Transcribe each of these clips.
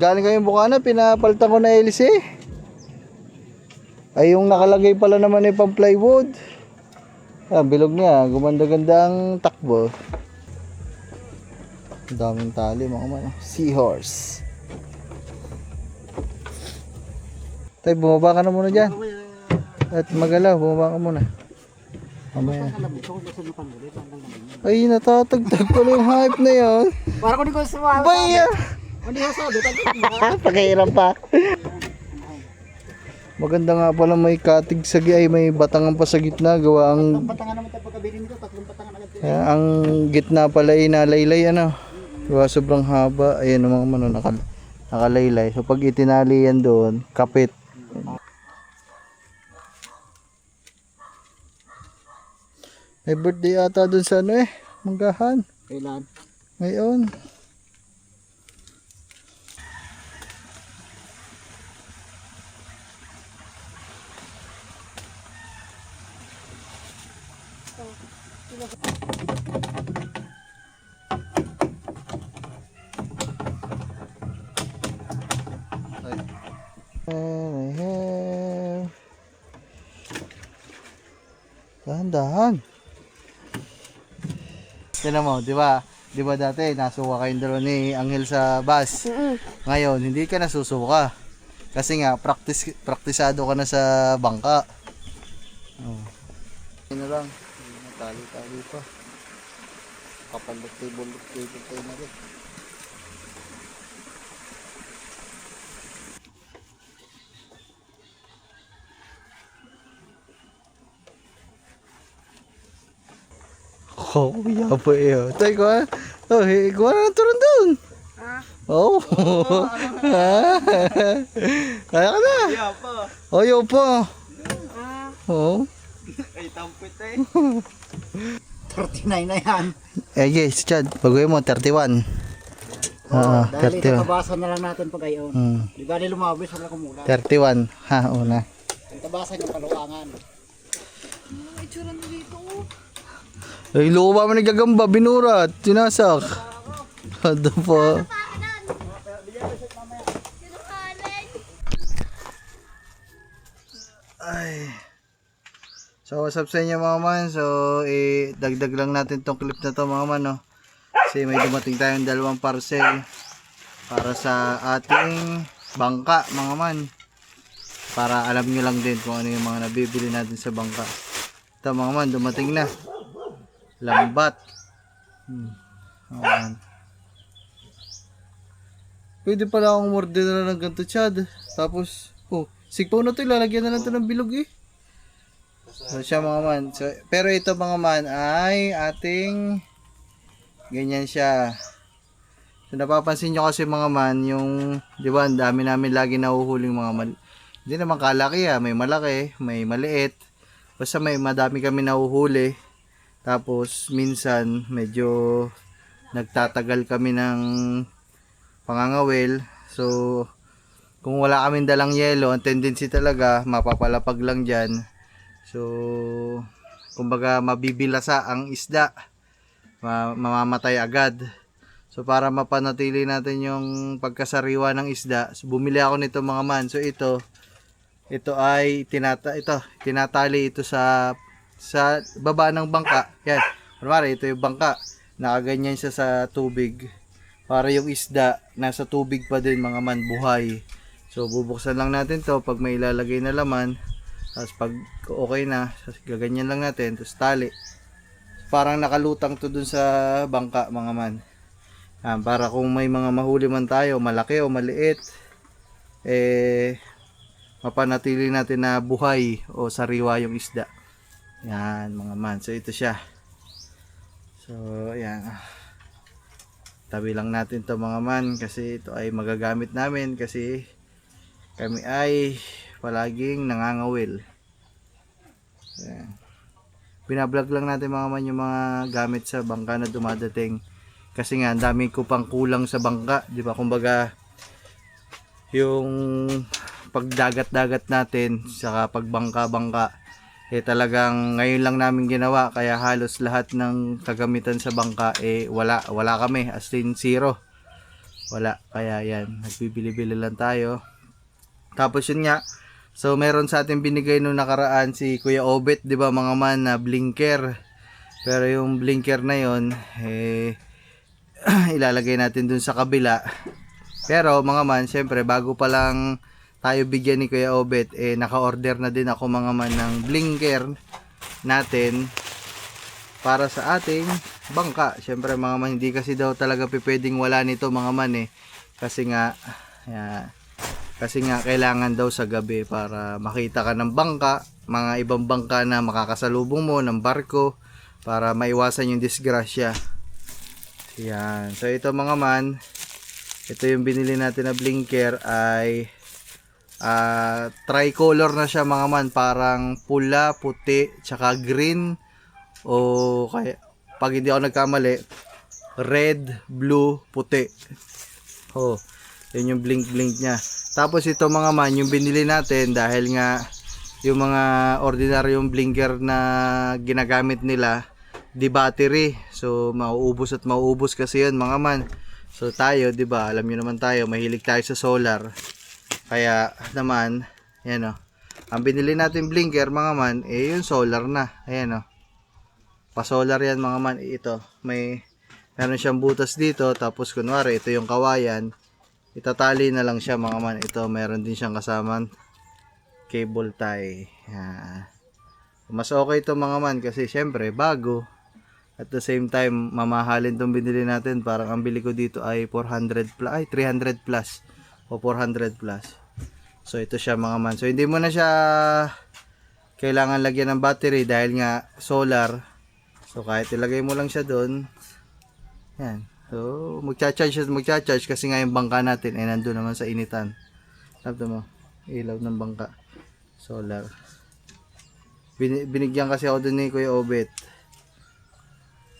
galing kami Bukana, pinapalitan ko na LC. Ay yung nakalagay pala naman ay pang plywood. Bilog niya, gumanda-ganda ang takbo. Ang daming tali mga man. Seahorse. Tay, bumaba ka na muna dyan. At magalaw, bumaba ka muna. Mamaya. Ay, natatagtag pala yung hype na yan. Para ko di ko sumama. Baya! Hindi ko sabi. Pakihirap pa. Maganda nga pala may katig sa ay may batangan pa sa gitna. Gawa ang... Patangan naman tayo pagkabili nito. Tatlong patangan agad. ang gitna pala ay nalaylay ano. Gawa sobrang haba. Ayan mga mano nakalaylay. So pag itinali yan doon, kapit. May birthday ata dun sa ano Manggahan. Kailan? Ngayon. Dahan-dahan. Tignan mo, di ba? Di ba dati nasuka kayong dalawa ni Angel sa bus? Ngayon, hindi ka nasusuka. Kasi nga, praktisado ka na sa bangka. Oh. Ano lang, natali-tali pa. Kapalot-table tayo na rin. Oh, yapa eh. Tay ko ah. Oh, ikaw na turun doon. Oh. Kaya ka na. Yapa. Oh, yapa. Oh. Ay, tampit eh. 39 na yan. Yes, Chad. Bagoy mo, 31. Dahil 31. itabasa na lang natin pag ayon. Di ba lumabis wala kumula. 31. Ha, una. Itabasan yung paluangan. May tsura na dito. Ay, loko pa man nagagamba, binurat, tinasak. Ano po? Ay. So, what's up sa inyo mga man? So, dagdag lang natin tong clip na to mga man, no? Kasi may dumating tayong dalawang parcel para sa ating bangka mga man. Para alam nyo lang din kung ano yung mga nabibili natin sa bangka. Ito mga man, dumating na. Lambat. Ayan. Pwede pala akong order na lang ng ganito, Chad. Tapos, sigpaw na ito. Ilalagyan na lang ito ng bilog eh. So, siya mga man. So, pero ito mga man ay ating ganyan siya. So, napapansin nyo kasi mga man, yung, di ba, ang dami namin lagi nahuhuling mga hindi naman kalaki may malaki, may maliit. Basta may madami kami nahuhuli. Tapos minsan medyo nagtatagal kami ng pangangawil. So kung wala kaming dalang yelo, ang tendency talaga mapapalapag lang dyan. So kumbaga mabibilasa ang isda, mamamatay agad. So para mapanatili natin yung pagkasariwa ng isda, so, bumili ako nito mga man. So ito ay tinatali ito sa baba ng bangka. Yan. Kunwari, ito yung bangka. Nakaganyan siya sa tubig. Para yung isda, nasa tubig pa din mga man, buhay. So, bubuksan lang natin to pag may ilalagay na laman. Tapos pag okay na, gaganyan lang natin. Tapos tali. Parang nakalutang to dun sa bangka mga man. Para kung may mga mahuli man tayo, malaki o maliit, mapanatili natin na buhay o sariwa yung isda. Yan mga man. So ito siya. So ayan. Tabi lang natin to mga man kasi ito ay magagamit namin kasi kami ay palaging nangangawil. Ayan. Binablog lang natin mga man yung mga gamit sa bangka na dumadating. Kasi nga ang dami ko pang kulang sa bangka, di ba? Kumbaga yung pagdagat-dagat natin saka pagbangka-bangka talagang ngayon lang namin ginawa, kaya halos lahat ng kagamitan sa bangka wala kami, as in zero. wala. Kaya yan, nagbibili-bili lang tayo. Tapos yun nga, so meron sa ating binigay nung nakaraan si Kuya Obet, di ba mga man, na blinker. Pero yung blinker na yon ilalagay natin dun sa kabila. Pero mga man, syempre bago pa lang tayo bigyan ni Kuya Obet, naka-order na din ako mga man ng blinker natin para sa ating bangka. Syempre mga man, hindi kasi daw talaga pwedeng wala nito mga man kasi nga kailangan daw sa gabi para makita ka ng bangka, mga ibang bangka na makakasalubong mo ng barko, para maiwasan yung disgrasya. Yan. So ito mga man, ito yung binili natin na blinker ay tricolor na siya mga man, parang pula, puti, tsaka green, o kaya pag hindi ako nagkamali, red, blue, puti. Yun yung blink niya. Tapos ito mga man, yung binili natin dahil nga yung mga ordinaryong blinker na ginagamit nila, di battery. So mauubos at mauubos kasi yun mga man. So tayo, di ba, alam niyo naman tayo, mahilig tayo sa solar. Kaya naman, yan ang binili natin blinker mga man, yung solar na. Ayan pa-solar yan mga man. Ito, meron siyang butas dito, tapos kunwari ito yung kawayan, itatali na lang siya mga man. Ito, meron din siyang kasamang cable tie. Yan. Mas okay ito mga man kasi syempre bago, at the same time mamahalin itong binili natin. Parang ang bili ko dito ay 300 plus o 400 plus. So ito siya mga man. So hindi mo na siya kailangan lagyan ng battery dahil nga solar. So kahit ilagay mo lang siya doon, yan. So magcha-charge kasi nga yung bangka natin ay nandoon naman sa initan. Sabi mo, ilaw ng bangka, solar. Binigyan kasi ako doon ni Kuya Obet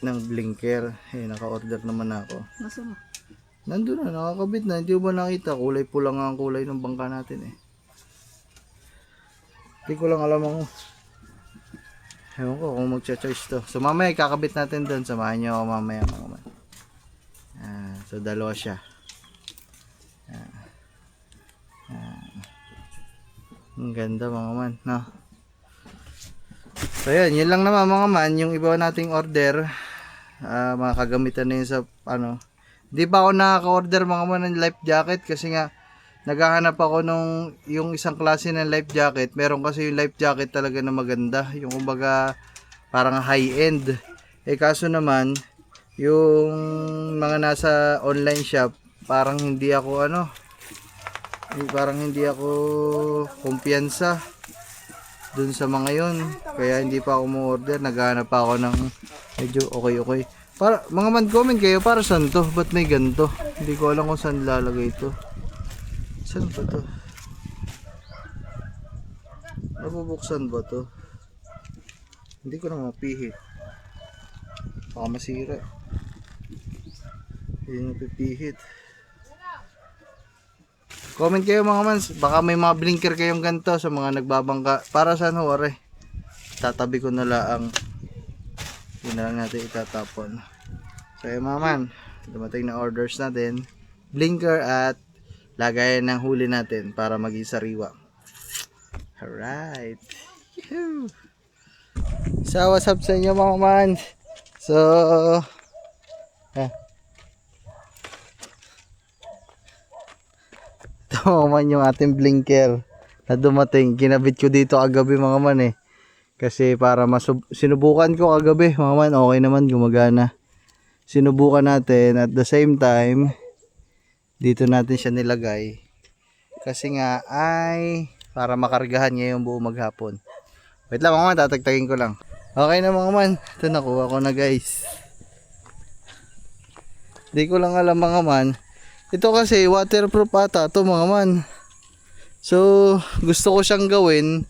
ng blinker. Naka-order naman ako. Nasaan? Nandun na, nakakabit na. Hindi mo ba nakita? Kulay pula nga ang kulay ng bangka natin Hindi ko lang alam ako. Ewan ko kung magcha-charge to. So mamaya kakabit natin doon. Samahan nyo ako mamaya mga man. So dalawa siya. Ang ganda mga man, no? So yun lang naman mga man. Yung iba nating order, mga kagamitan na yun sa di ba ako nakaka-order mga man ng life jacket kasi nga naghahanap ako nung yung isang klase ng life jacket. Meron kasi yung life jacket talaga na maganda, yung kumbaga parang high end. Kaso naman yung mga nasa online shop, parang hindi ako kumpiyansa dun sa mga yun, kaya hindi pa ako mo-order. Naghahanap pa ako ng medyo okay. Para mga man, comment kayo, para saan to? Ba't may ganito? Hindi ko alam kung saan lalagay ito. Saan ba to? Nabubuksan ba to? Hindi ko na mapihit. Baka masira. Hindi napipihit. Comment kayo mga mans, baka may mga blinker kayong ganito sa mga nagbabangka. Para saan ho, are? Tatabi ko na lang. Yun na lang natin itatapon. So yun mga man, dumating na orders natin. Blinker at lagayan ng huli natin para maging sariwa. Alright. So what's up sa inyo mga man? So ito man yung ating blinker na dumating. Kinabit ko dito kagabi mga man kasi para sinubukan ko kagabi mga man, okay naman, gumagana. Sinubukan natin at the same time dito natin siya nilagay kasi nga ay para makargahan ngayong buong maghapon. Wait lang mga man, tatagtagin ko lang. Okay na mga man, ito nakuha ko na guys. Di ko lang alam mga man, ito kasi waterproof ata ito mga man. So gusto ko siyang gawin,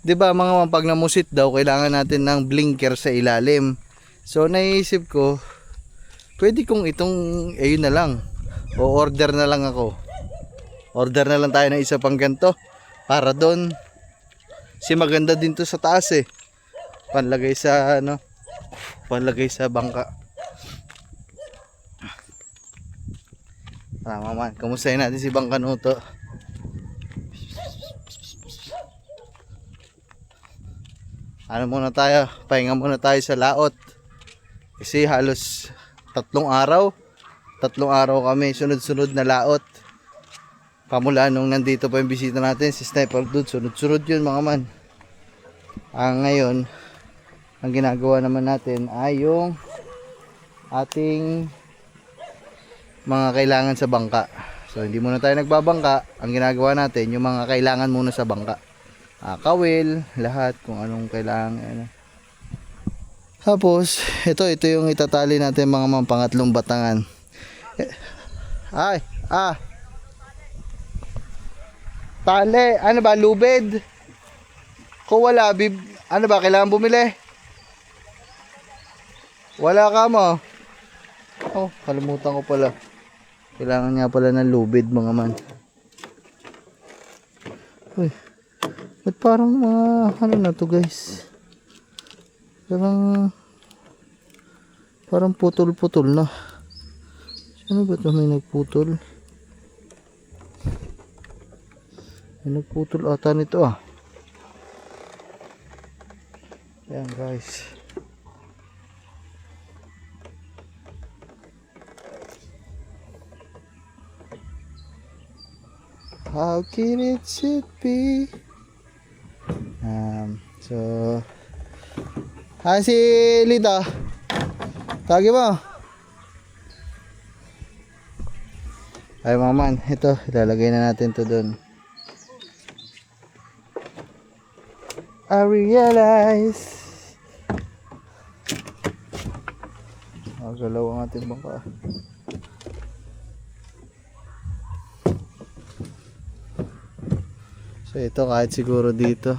di ba mga man, pag namusit daw kailangan natin ng blinker sa ilalim. So naisip ko, pwede kong itong ayun na lang, o order na lang ako. Order na lang tayo ng isa pang ganito para doon. Kasi maganda din to sa taas panlagay sa panlagay sa bangka. Tama man. Kamustahin natin si Bang Kanuto. Ano muna tayo? Pahinga muna tayo sa laot. Kasi halos 3 araw. 3 araw kami sunod-sunod na laot. Pamula nung nandito pa yung bisita natin, si Sniper Dude, sunod-sunod yun mga man. Ngayon, ang ginagawa naman natin ay yung ating mga kailangan sa bangka. So hindi muna tayo nagbabangka. Ang ginagawa natin, yung mga kailangan muna sa bangka. Kawil, lahat kung anong kailangan. Ano. Tapos, ito yung itatali natin mga man, pangatlong batangan. Tali, ano ba, lubid? Kung wala, ano ba, kailangan bumili? Wala ka mo. Oh, kalimutan ko pala. Kailangan nga pala ng lubid mga man. Uy, ba't parang mga, ano na to guys? Parang putol-putol na. Ano ba ito? May nagputol? May nagputol ata nito ah. Yan guys. How can it should be? So si Lita. Tagi mo. Ay mga man, ito ilalagay na natin to doon. I realize galaw ang ating bangka. So ito kahit siguro dito.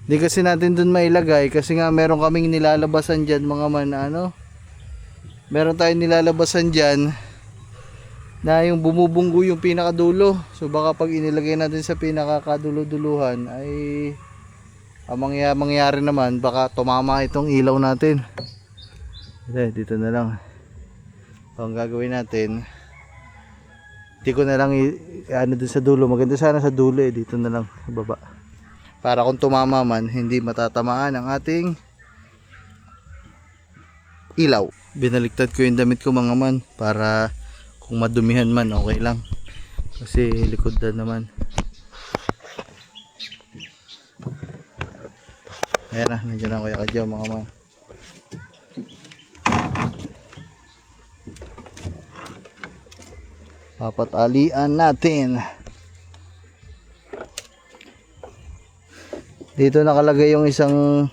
Hindi kasi natin dun mailagay kasi nga meron kaming nilalabasan dyan mga man ano. Meron tayong nilalabasan dyan na yung bumubunggo yung pinakadulo. So baka pag inilagay natin sa pinakakadulo-duluhan ay ang mangyari naman baka tumama itong ilaw natin. Dito na lang. So ang gagawin natin, hindi ko na lang ano dun sa dulo. Maganda sana sa dulo dito na lang sa baba. Para kung tumama man, hindi matatamaan ang ating ilaw. Binaliktad ko yung damit ko mga man para kung madumihan man okay lang. Kasi likod na naman. Ayan na, nandiyan na Kuya Kadyaw mga man. Papatalian natin. Dito nakalagay yung isang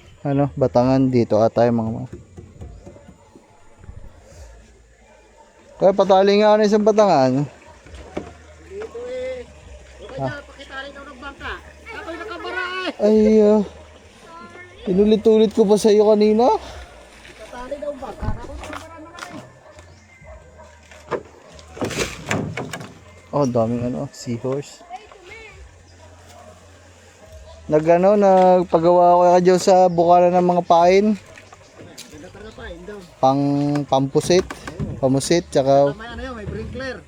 batangan dito ata yung mga. Kaya patali nga isang batangan. Dito okay na, pakitali daw ng bangka. Ako'y nakabara Ay, inulit-ulit ko pa sa iyo kanina. Patali daw bangka. Ako'y nakabara naman Oh, daming seahorse. Nagpagawa ko kayo sa bukana ng mga pain. Pampusit, pamusit, tsaka may may sprinkler.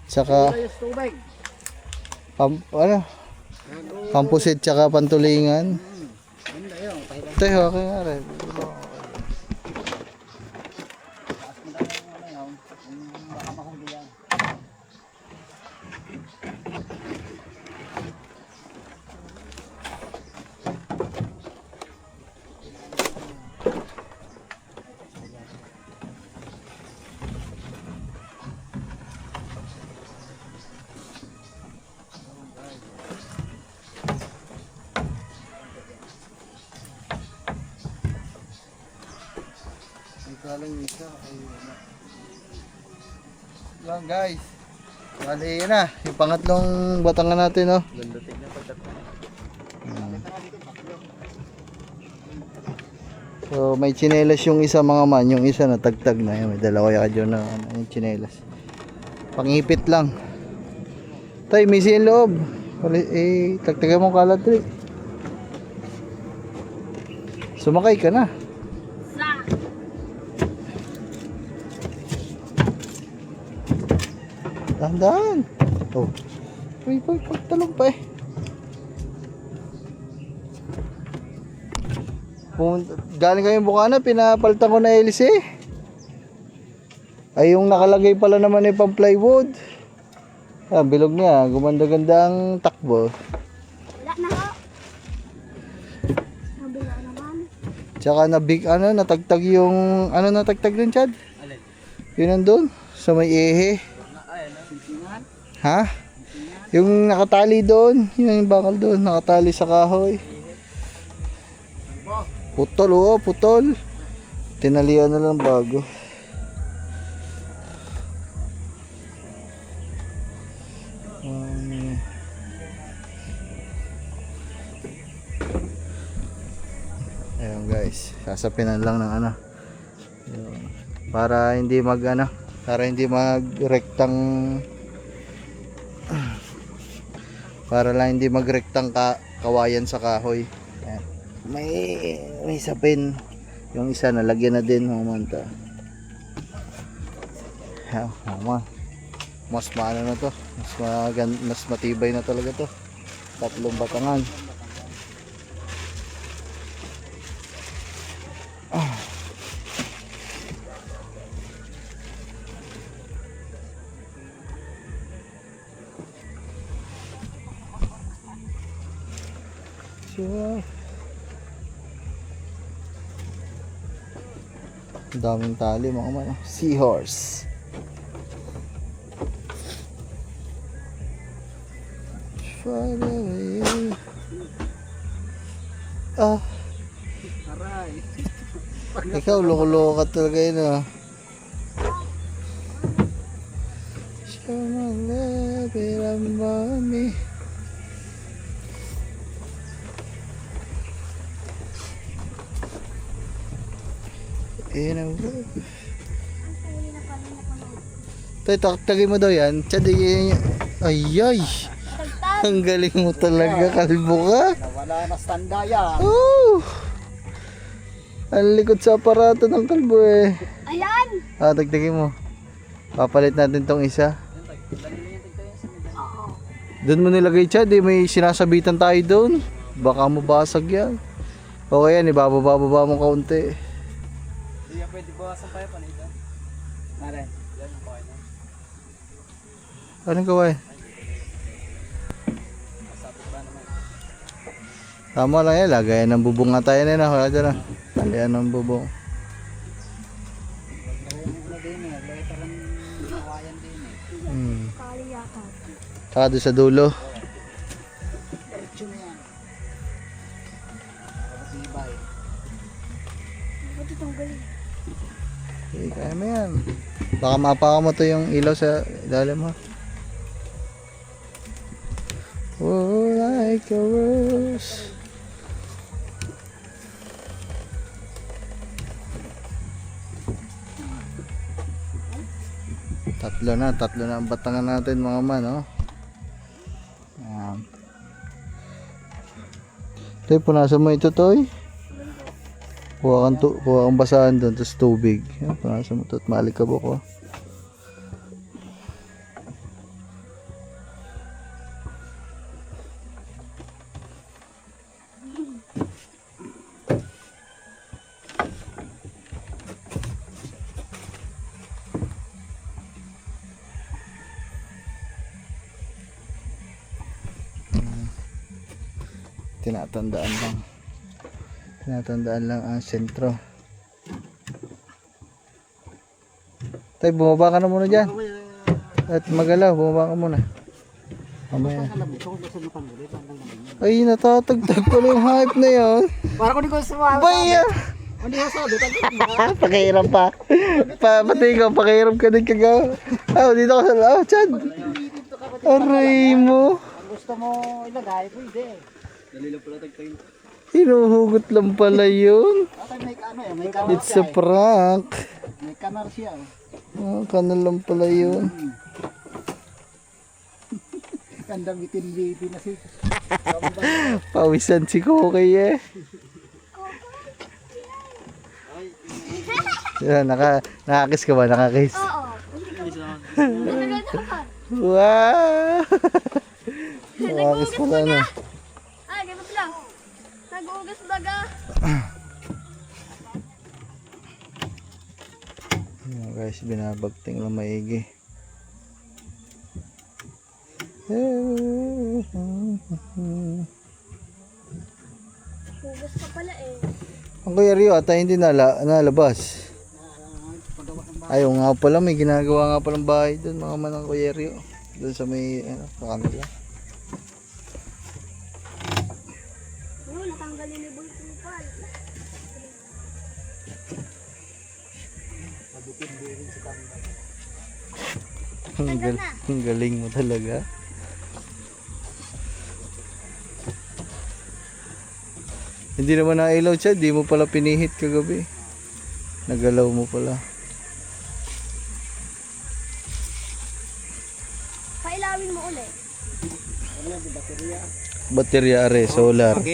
Tsaka Tubig. pampusit tsaka pantulingan. Ganda yun. Ito okay nga rin. Baka mahuli yan. Lang guys. Bali yun na. Yung pangatlong batangan natin So may tsinelas yung isa mga man. Yung isa natagtag na. May dalawa yaka dyan na yung tsinelas. Pangipit lang. Tay, may siya loob. Tagtagan mo kalat rin. Sumakay ka na. Dahan-dahan. Oh. Uy, talong pa eh. Galing kayong Bukana, pinapalitan ko na hélice. Ay, yung nakalagay pala naman ay pang plywood. Ah, bilog niya. Gumanda-ganda ang takbo. Wala na ho. Nabila naman. Tsaka natagtag yung, natagtag dun, Chad? Yun nandun, sa may ehe. Ha? Yung nakatali doon, yun yung bakal doon, nakatali sa kahoy. Putol, putol. Tinalian na lang bago. Ayun guys, sasapinan lang ng Ayun. Para hindi magrektang hindi magrektang kawayan sa kahoy. Ayan. May sapin. Yung isa nalagyan na din, humanta. Mas maano na to. Mas matibay na talaga to. 3 batangan. Ang daming tali mga man. Seahorse. Far away. Aray. Ikaw, loko-loko ka talaga yun Show my love, I'm mommy. Tagay mo daw yan. Ayay. Ang galing mo talaga, kalbo ka. Nawala na standa yan. Oh! Ang likod sa aparato ng kalbo eh. Ayan! Tagtagin mo. Papalit natin tong isa. Doon mo nilagay, Chad, may sinasabitan tayo doon. Baka mabasag yan. Okay yan, ibababa mo kaunti. Hindi yan pwede bawasan pa yung panita. Nare, yan ang kawain yan. Anong kawain? Masapit ba naman? Tama lang yan, lagayan ng bubong nga tayo na. Wala dyan na. Lagayan ng bubong. Lagyan mo na din eh. Lagyan parang kawayan din eh. Kali yata. Saka doon sa dulo. Diretso na yan. Nakatibay. Ba't itong galing? Okay, kaya mo yan. Baka mapaka mo to yung ilaw sa ilalim mo. Oh, like a rose. Tatlo na ang batangan natin mga man, oh. Ayan. Toy, punasan mo ito, Toy. Kuha kang basahan doon, tapos tubig. Ayan, punasan mo ito at maalikabok, oh. Tinatandaan lang ang sentro. Tay, bumaba ka na muna dyan. At magalaw, bumaba ka muna. Mamaya. Ay, natatagtag pala yung hype na yan. Para ko di ko sumawa. Baya! Hindi ko sabi. Pakihiram pa. Pati ikaw, pakihiram ka din kagawa. Dito ka sa Chad. Aray mo. Gusto mo ilagay, pwede. Dali lang pala tagtayin. Hinuhugot lang pala yun. May kanar It's a prank. May kanar siya. Kanal lang pala yun. Kandang bitin-bitin na siya. Pawisan si Kokay eh. Yan, nakakiss ka ba? Nakakiss? Oo. Hindi ka. Wow! Nakakis pala na. Ay, gabas lang. Nag-uugas daga. Ayan guys, binabagting lang maigi. Hugas ka pala eh. Ang Kuya Rio ata hindi nalabas. Ayaw nga pala, may ginagawa nga palang bahay doon mga manang Kuya Rio. Doon sa may sa kanila. Oo, natanggalin ni Boy Kupal. Ang galing mo talaga. Hindi naman nailaw siya, di mo pala pinihit kagabi. Nagalaw mo pala. Pailawin mo ulit. Baterya are, solar. Pag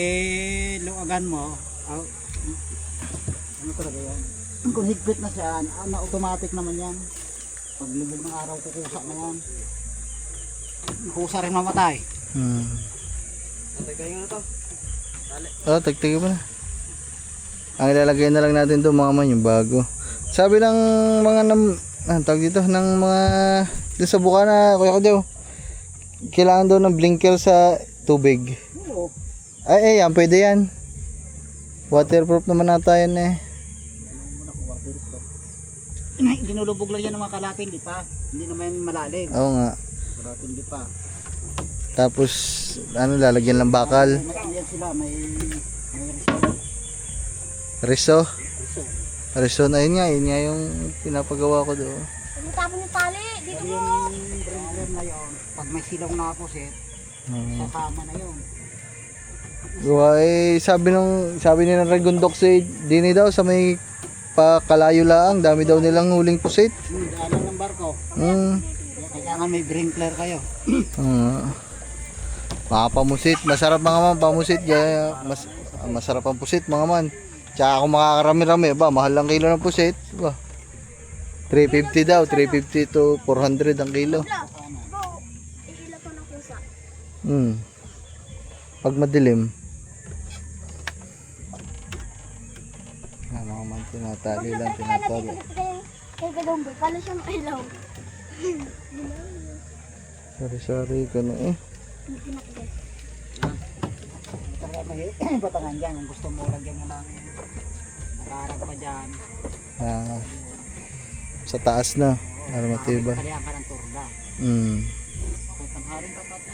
luagan mo, ano talaga yan? Kung higpit na siya, automatic naman yan. Pag lubog ng araw, kukusa na yan. Kukusa rin mamatay. Tagtagin mo na. Ang ilalagay na lang natin doon mga man yung bago. Sabi ng mga tawag dito, ng mga doon sa Bukana, Kuya Kodyo, kailangan daw ng blinker sa tubig. Oo. Ay, yan, pwede yan. Waterproof naman nata yan eh. Dinulubog lang yan ng mga kalapin, di pa? Hindi naman malalim. Oo nga. Kalapin, di pa. Tapos, lalagyan lang bakal. May yan sila, may Riso. Riso na yun nga yung pinapagawa ko doon. Huwag mo tapon yung tali. Dito mo. yung brand na yun. Pag may silong na pusit, sa kama na yun. Gawa sabi ni ng Ragundok si Dini daw sa may pakalayo lang, dami daw nilang huling pusit. Daanan ng barko. Kailangan may sprinkler kayo. Mga pamusit, masarap mga man pamusit. Masarap ang pusit mga man. Tsaka kung makakarami-rami, mahal ang kilo ng pusit. 350 daw, 350 to 400 ang kilo. Bo, ihila ko ng kusa. Pag madilim. Mga man, tinatali lang, tinatali. Kaya gadombo, kala siya mailaw. Sorry ka na eh. Batangan dyan, kung gusto mo lagyan mo ng nakarag pa dyan. Sa taas na, para matibay. Kalihan ka ng turda. Kung pangharing ka pa ito.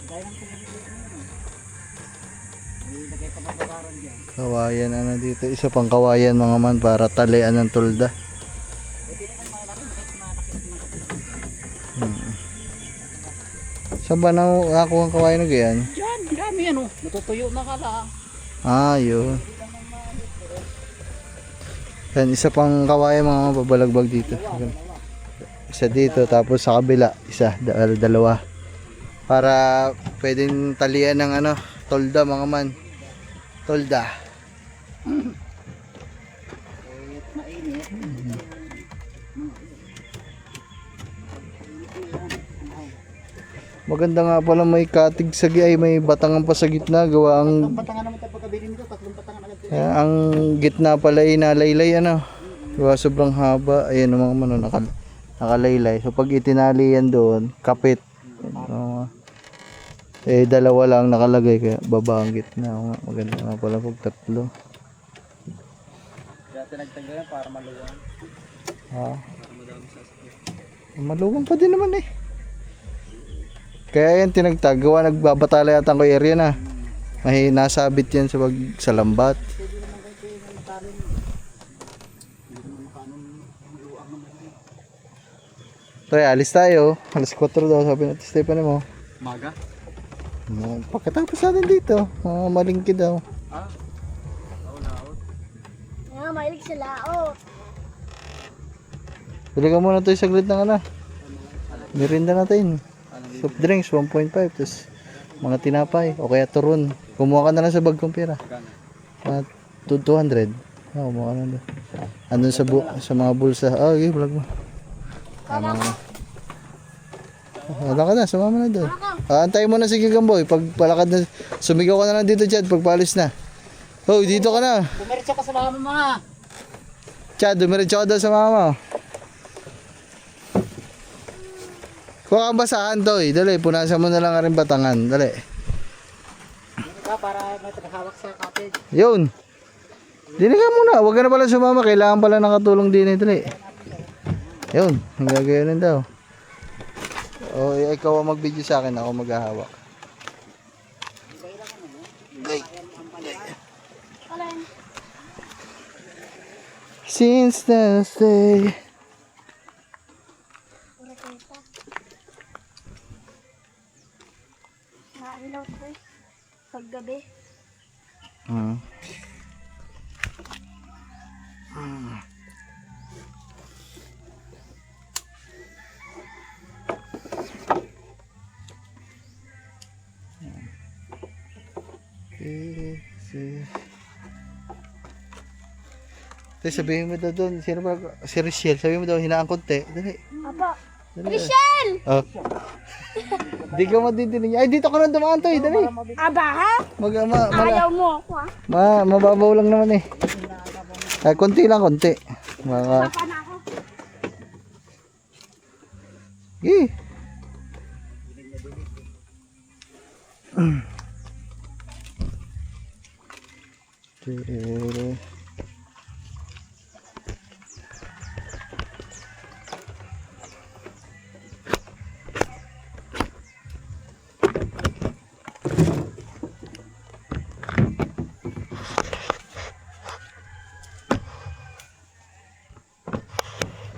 Gaya ng pinagigit mo yun. May lagay pa ng bagaran dyan. Kawayan dito, isa pang kawayan mga man para talian ng tulda. Saan ba nakakuha ang kawayan na ganyan? Dyan, dami yan oh. Natutuyo na ka lang. Yun. Yan, isa pang kawayan mga mababalagbag dito. Isa dito, tapos sa kabila, isa, dalawa. Para pwedeng talian ng tolda mga man. Tolda. Mainit. Maganda nga pala may katig sa may batangan pa sa gitna. Gawa ang Tatlong batangan naman tayo pagkabili nito. Tatlong batangan agad. ang gitna pala inalaylay Gawa sobrang haba. Ayan mga mano nakalaylay. So pag itinali yan doon, kapit. Dalawa lang nakalagay kaya baba ang gitna. Maganda nga pala pag tatlo. Kaya tinagtagay yan para maluwang. Maluwang pa din naman eh. Kaya yan tinagtagawa, nagbabatala yata ang Kuya Rio na. May nasabit yan sa lambat. So alis tayo. Alas 4 daw sabi natin Stephanie mo. Maga? Pagkatapos natin dito, malingki daw. Mahilig sa laot. Bili ka muna tayo saglit ng merinda natin. Soft drinks 1.5 tapos mga tinapay o kaya turon. Kumuha ka na lang sa bag kong pera. 200. Kumuha ka na doon. Andun sa mga bulsa. Okay, vlog mo. Ano? Wala ka na, sumama na doon. Antayin mo na si Gigamboy. Pag palakad na, sumigaw ka na lang dito, Chad, pag paalis na. Hoy, dito ka na. Bumiritso ka sa mama mga. Chad, dumiretso ka daw sa mama. Kuha kang basahan to eh. Dali, punasan mo na lang rin batangan. Dali. Dito ka para may tagahawak sa cottage. Yun. Dini ka muna. Huwag ka na pala sumama. Kailangan pala ng katulong din eh. Dali. Yun. Ang gagawin daw. O, ikaw ang mag-video sa akin. Ako maghahawak. Alin? Since the day. Pura kita. Nakailaw ko eh. Paggabi. Hmm. Sabihin mo daw doon, sino ba? Si Richelle, sabihin mo daw, hinaan konti. Dali. Apa? Dali. Michelle! Oh. Di ka madidinig. Ay, dito ka na dumaan to eh, dali. Aba ha? Ayaw mo ako ha? Mababaw lang naman eh. Ay, konti lang, konti. Mga... Papa na ako. Eh.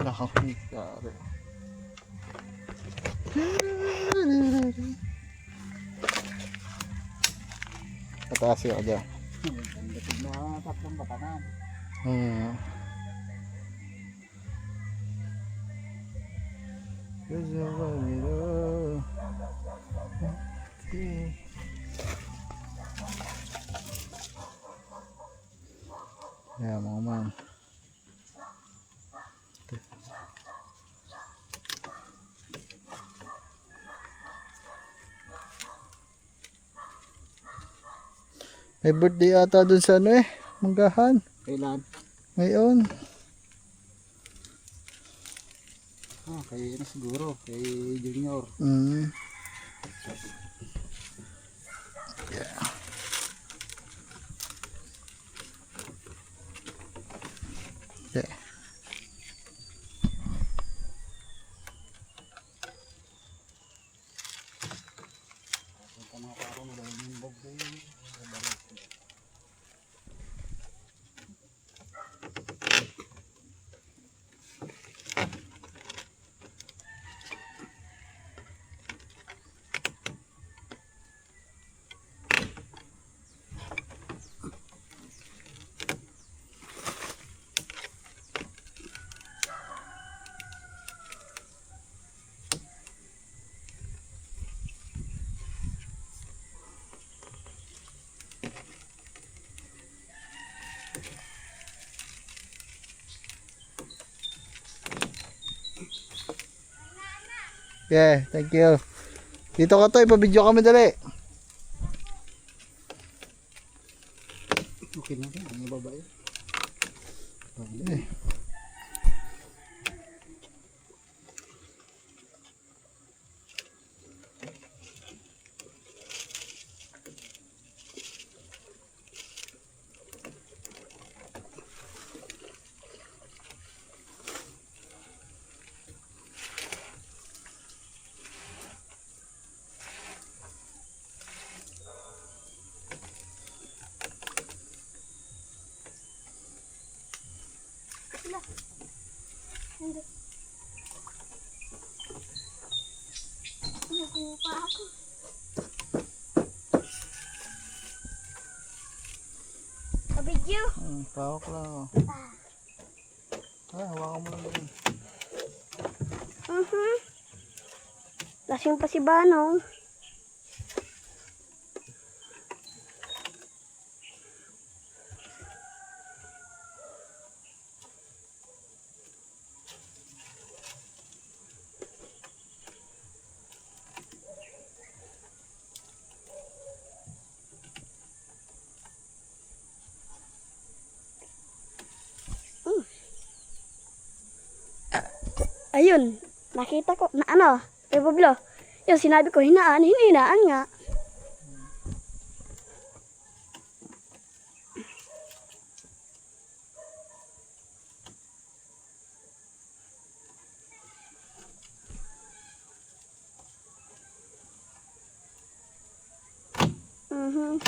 Nakakita. Pataas ka dyan. Ang dating mga tatlong batanan. Hmm. Ya, mga man. May birthday ata dun sa ano eh, Manggahan. Kailan? Ngayon. Kay ano siguro, kay Junior. Mm. Yeah. Yeah. Yeah, thank you. Dito ka to, ipabidyo kami dali. Okay na rin, ang babae. Eh. Hindi. Nakuha pa ako. Kabidyo. Pawak lang ako. Hawakan mo lang din. Lasing pa si Banong. Ayun, nakita ko na ano, Pablo. Yung sinabi ko, hinaan nga. Mhm.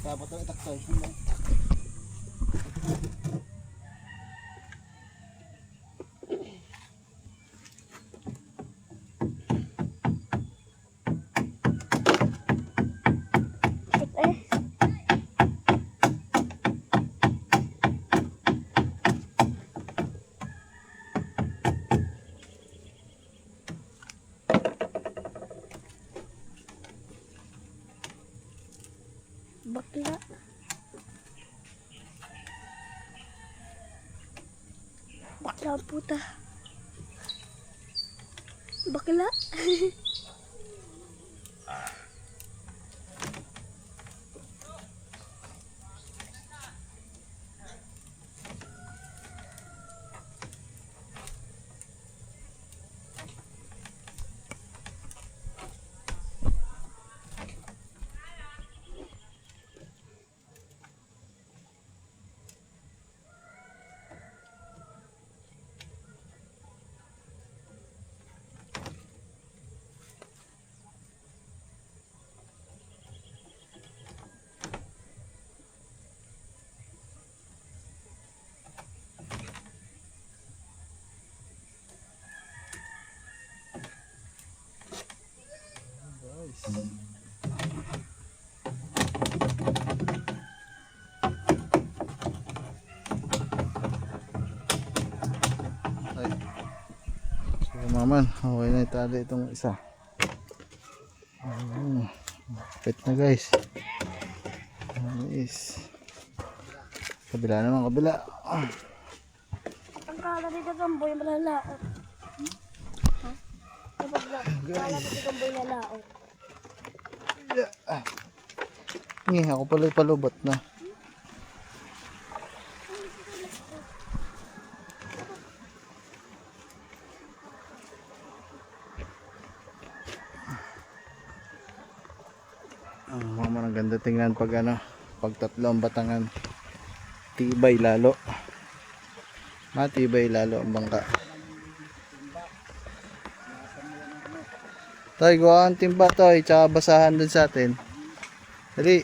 Dapat ito itaksoy. Eh, bakla. Bakla ang puta. Bakla. Ay. So maman, okay na itali itong isa. Pet na guys. Nice. Kabila naman, kabila. Ang kala ni Gagamboy malalaot. Ha? Pablo, kala ni Gagamboy malalaot. Ako pala palubot na. Mama, ang ganda tingnan pag pag tatlo ang batangan. Tibay lalo. Matibay lalo ang bangka. Toy, gawa ang timba toy, tsaka basahan dun sa atin. Dali.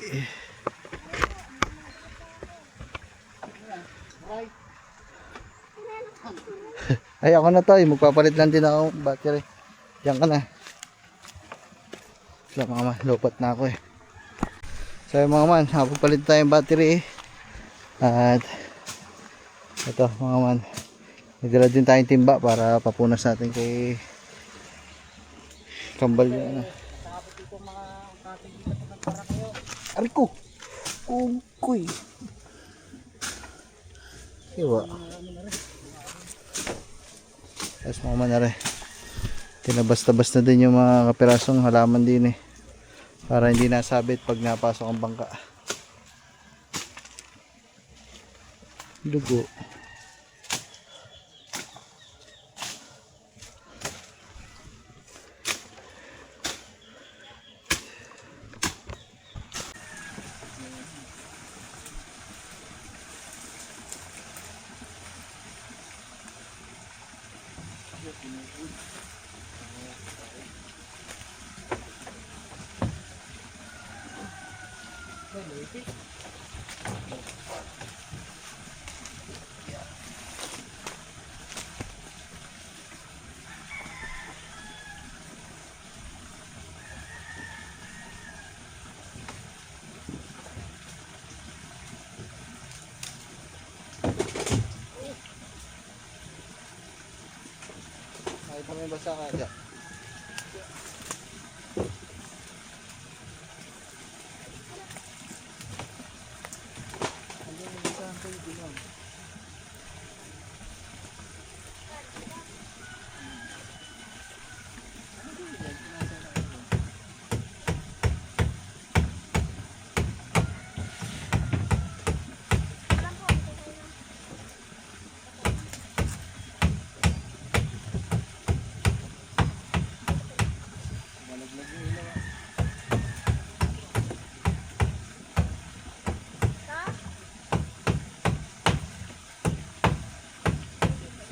Ay, ako na toy, magpapalit lang din ako battery. Diyan ka na. Wala mga man, lupat na ako eh. So mga man, papalit tayong battery eh. At ito mga man, nagdala din tayong timba para papunas natin kay kambal yun. Ariko! Kuy! Iwa. Tapos mga man na rin. Tinabas-tabas na din yung mga kapirasong halaman din eh. Para hindi nasabit pag napasok ang bangka. Dugo. Kahit kami basa ka. Yeah. Malaglag yung ilaw.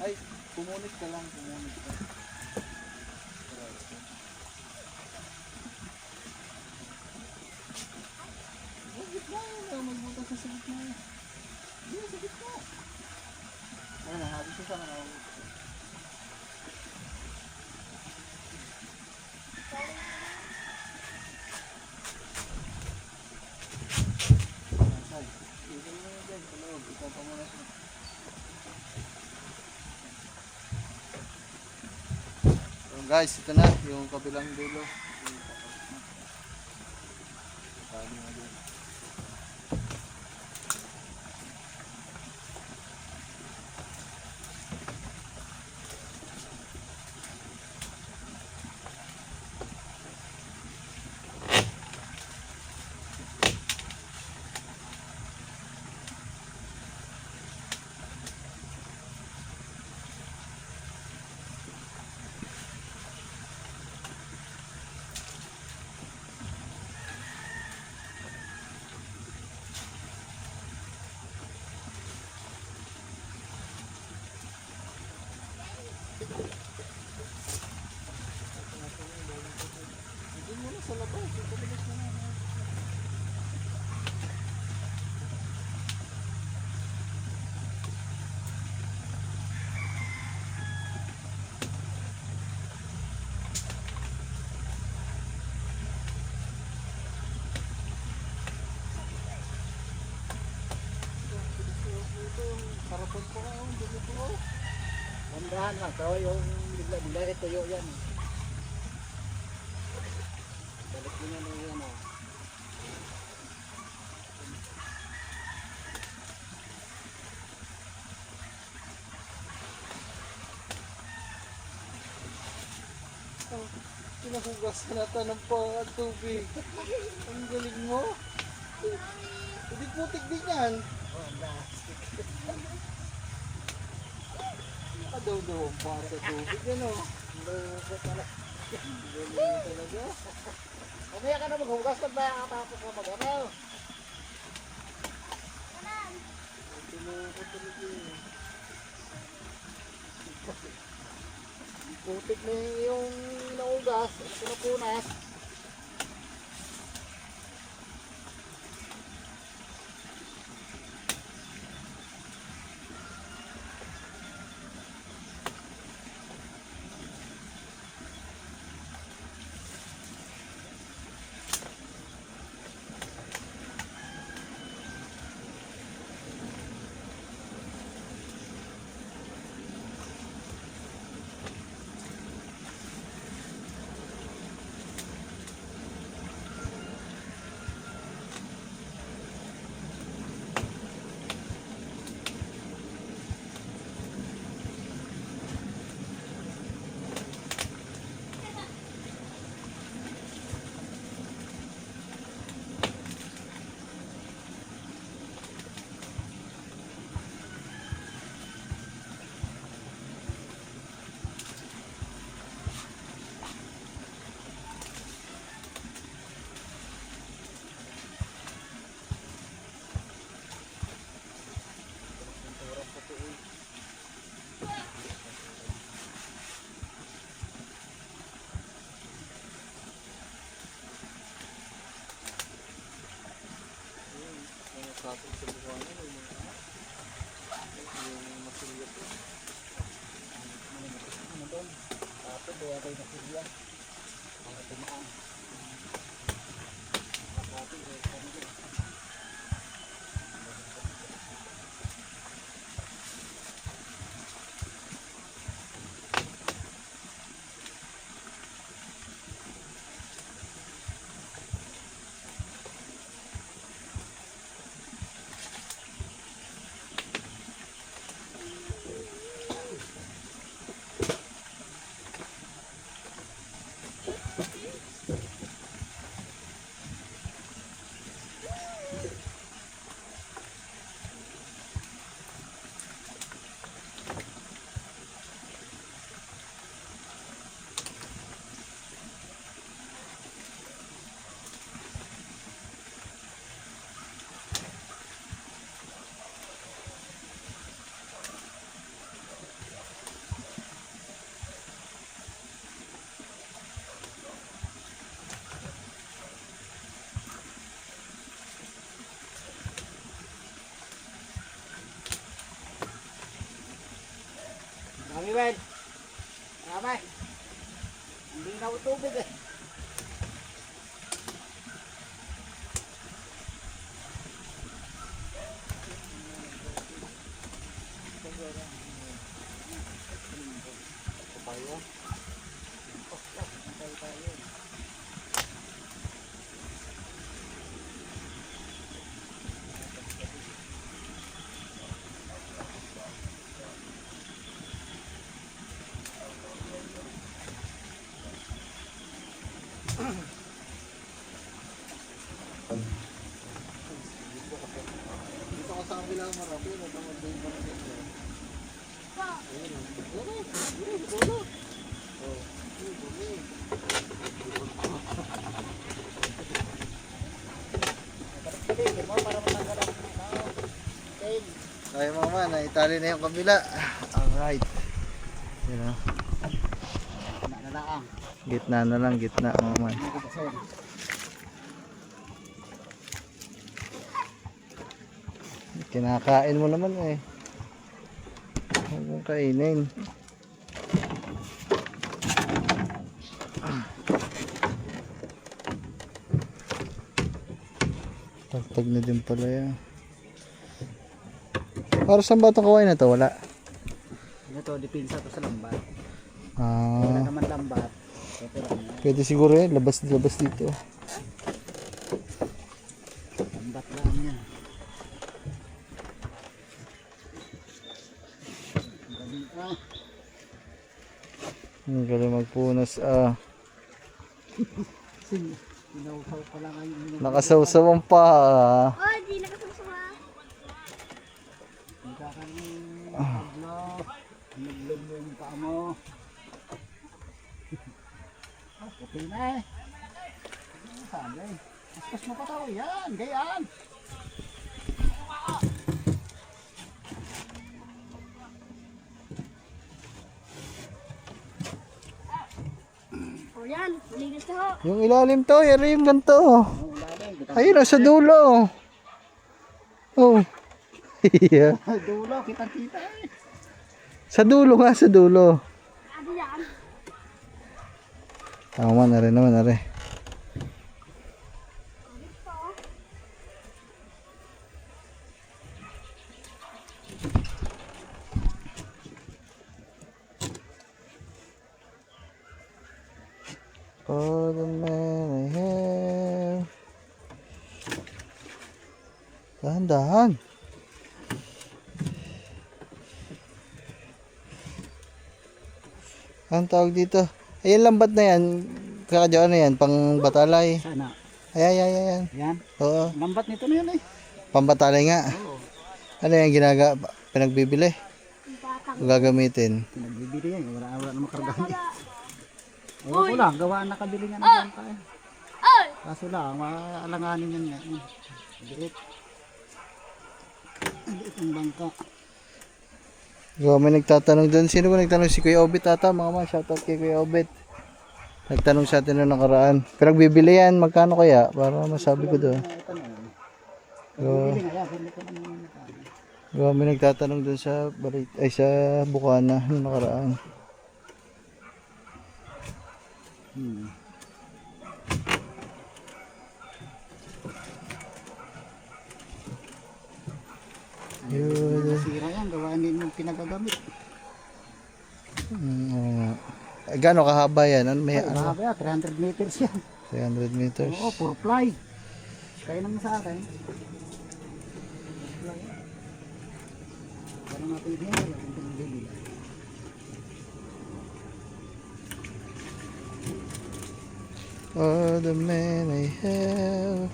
Ay, pumunit ka lang, pumunit ka. Sa gitna yun, magbutas sa gitna yun. Hindi, sa gitna. Ano na, habis sa sana ako. Nasag, dito mo na dyan, sa loob, ikaw pa muna siya. So guys, ito na yung kabilang dulo. Sabi nga dun. Hindi mo na sa labas, ito bilis na nga. Harapan ko nga, dito ko. Bandahan lang, pero yung bigla tuyo yan. Balik mo yan yung yan. Pinahugas ka na tanong pa ang tubig. Ang galing mo. Hindi putik din yan. Nakadaw-daw ang pa sa tubig. Ano? Galing talaga. Mamaya ka na maghugas pag nakakatapos ka mag-araw. Tulungan talaga yun. Putik na yung naugas, pinupunas. Kapag sa buwangan, yung masilya po. Ano doon? Tapos kaya kayo nasilya. Ang tumaan. Tapos kaya Rivel. Marami. Hindi na tubig eh. Dito ka sa kabila marami. Nagkamagdayin pa rin dito. Ay mama, naitali na yung kabila. Alright. Yun o. Nalaang. Gitna na lang, gitna mama. Kinakain mo naman eh. Huwag mong kainin. Tagtag na din pala yan. Para saan ba itong kawain na to? Wala. Ito, dipinsa to sa lambat. Ah, Wala naman lambat. Ito lang. pwede siguro yan. Labas dito. Lambat lang yan. Galing ka. Ang galing magpunas. Ah, Sinawsaw pa lang ngayon. nakasawsawan pa. Oh, di nakasama. Nagkakaroon paglo. Naglog mo yung paa mo. Okay na eh. Sabi. Aspas mo pa tao. Yan. Gayaan. Oh, yan. Malinis na ho. Yung ilalim to, yari yung ganito. Ang ilalim. Kita Ayun, sa dulo. Oh. Yeah. dulo. Kita-kita eh. Sa dulo nga, sa dulo. Ano yan? Tama na rin naman, are. For the man I have. Dahan-dahan. Ang tawag dito? Ayan, lambat na yan. Kakadyo, ano yan? Pang batalay. Sana. Ayan. Yan. Oo. Lambat nito na yun eh. Pambatalay nga. Oo. Ano yan pinagbibili? Batang. O gagamitin? Pinagbibili yan. Wala na makargaan. Ewan ko lang. Gawaan nakabili nga ng bangka eh. Ay! Kaso lang. Maalanganin yan nga. Dirit. Ang liit ang bangka. So, may nagtatanong doon. Sino ba nagtanong? Si Kuya Obit ata. Mga ma, shoutout kay Kuya Obit. Nagtanong sa atin noong nakaraan. Pinagbibili yan. Magkano kaya? Para masabi ko doon. Ito na yun. So, Bibili nga yan. Bibili ko naman. may nagtatanong doon sa sa Bukana noong nakaraan. Yun. Sira yan. Gawaan din yung pinagagamit. Oo nga. Gano'ng kahaba yan? Ano, may ano? Mahaba yan. 300 meters yan. 300 meters. Oo, puro fly. Kaya naman sa akin. Parang natin yan. Wala kang pinagbibili. Oh, the man I have.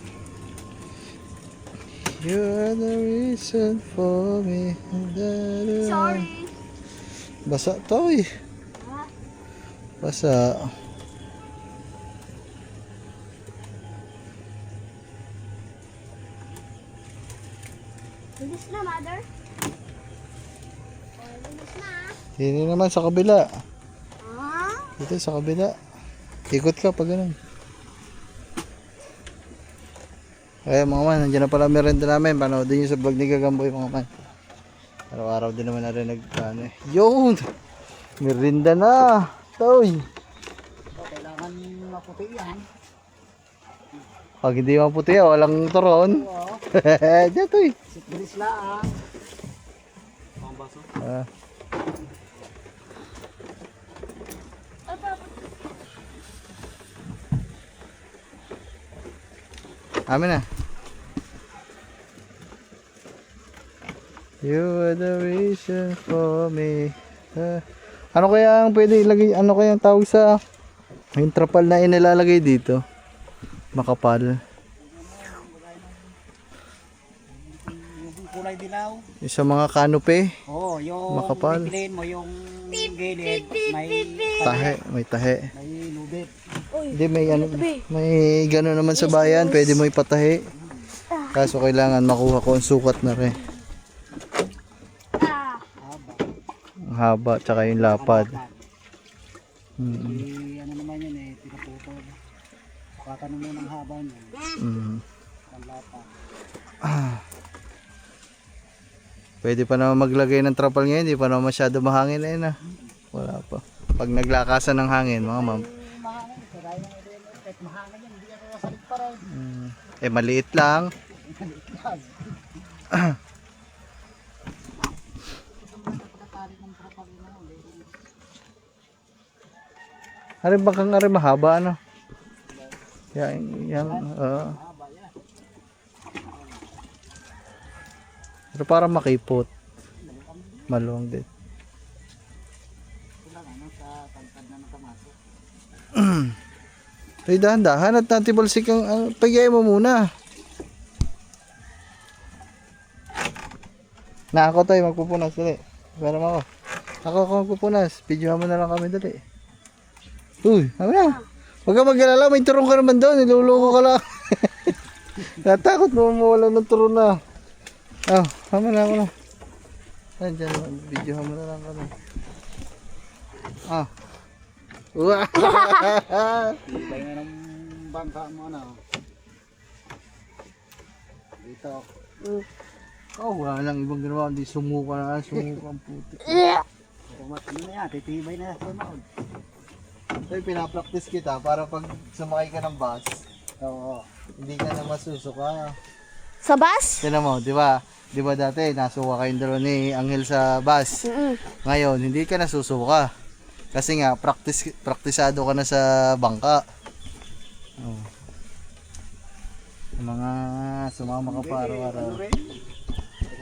You're the reason for me. Sorry. Basa to eh. Ha? Basa. Linis na, mother. Oh, linis na. Hindi naman sa kabila. Ah? Dito sa kabila. Ikot ka pag ganun. Kaya mga man, nandiyan na pala merenda namin. Panoodin nyo sa vlog ni Gagamboy mga man. Araw-araw din naman na rin nagkano eh. Yun! Merinda na. Toy. So, kailangan maputi yan. Pag hindi maputi, walang turon. Oo. Diyan, Toy. Sitbilis lang. Ah. Amin na. You are the reason for me. Ano kaya ang pwede ilagay? Ano kaya ang tawag sa yung trapal na inilalagay dito? Makapal. Yung kulay dilaw. Yung sa mga kanope. Oo, yung Makapal. bibilin mo yung gilid. May Tahe. May tahe. may lubid. Hindi, may ano, may gano'n naman sa bayan, pwede mo ipatahi. Kaso kailangan makuha ko ang sukat na rin. Haba. Ang haba, tsaka yung lapad. Ano naman yun eh, pinaputol. Sukatan mo ng haba niya. Ang lapad. Pwede pa naman maglagay ng trapal ngayon, hindi pa naman masyado mahangin na yun ah. Wala pa. Pag naglakasan ng hangin, mga ma'am. Mahangin, kagaya ng ito yun. Kahit mahangin yun, hindi ako nasalit pa rin. Eh, maliit lang. Arin bang arin mahaba ano? Yan, Pero para makipot. Maluwang din. Ay, dahan-dahan at natibalsik ang pagayay mo muna. Na ako tayo magpupunas dali. Pero ako. Ako magpupunas. Videohan mo na lang kami dali. Uy, ano na? Huwag ka mag-alala, may turong ka naman doon. Niluloko ka lang. Natakot mo mawala ng turong na. Oh, tama na ako na. Diyan, videohan mo na lang kami. Ah. Uwa! Ibay nga ng bangka mo ano. Dito. Oh, wala lang ibang ginawa. Hindi sumuka na. Sumuka ang puti. Kumat ano na yan, titibay na sunod. So, pinapractice kita para pag sumakay ka ng bus, Oo. hindi ka na masusuka. Sa bus? Tinan mo, di ba? Di ba dati, nasuka kayong dalawa ni Angel sa bus. Ngayon, hindi ka nasusuka. Kasi nga, praktisado ka na sa bangka. Oh. Mga sumama ka pa araw-araw.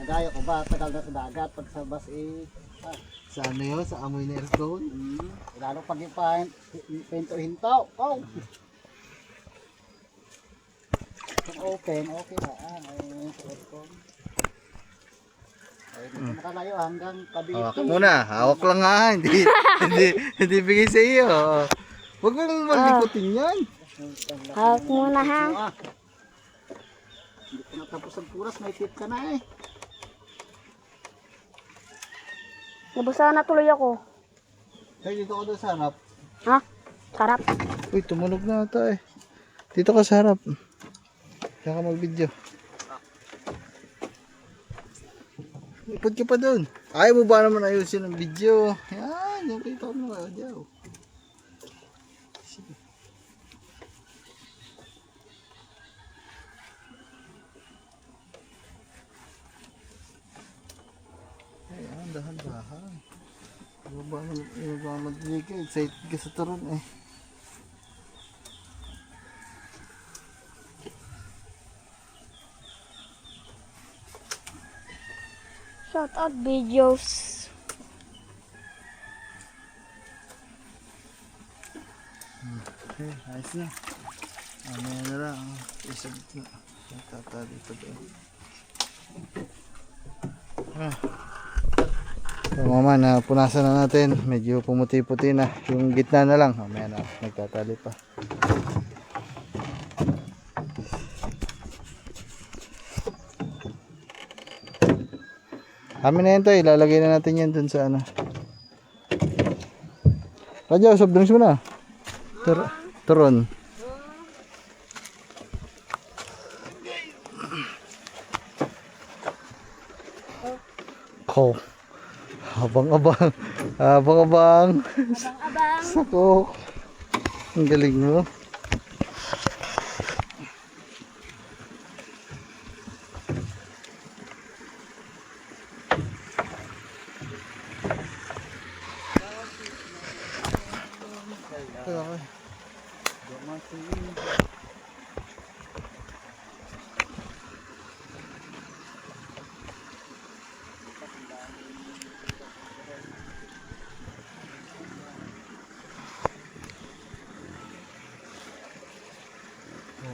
Kagaya ko ba, tagal na sa dagat, pag sa bus eh. Sa ano yun? Sa amoy na aircon? Lalo pag yung hintaw. Oh! Kung open, okay na. Ay, aircon. Ay, hindi ka makalayo hanggang kabit. Hawak muna. Hawak lang nga. Hindi bigay sa iyo. Huwag mo lang malikutin yan. Hawak muna ha. Hindi ko natapos ang puras, may tip ka na eh. Nabusahan na tuloy ako. Ay, dito ka doon sa harap. Ha? Sarap. Uy, tumunog na ata eh. Dito ka sa harap. Kaya ka mag-video. Ipod ka pa doon. Ayaw mo ba naman ayusin ang video? Yan, yung kita ko na kayo. Ayan, dahan-dahan. Ano ba mag-video ka? Excited ka sa turon eh. Shout out videos. Okay, ayos na. Ano na lang. Isag na. Tatali pa doon. So, mama, napunasan na natin. Medyo pumuti-puti na. Yung gitna na lang. Mamaya na. Nagtatali pa. Amin na yan tayo. Ilalagay na natin yan dun sa ano. Radyo, soft drinks mo na. Turon. Ko. Abang-abang. Abang-abang. Abang-abang. Sako. Ang galing mo.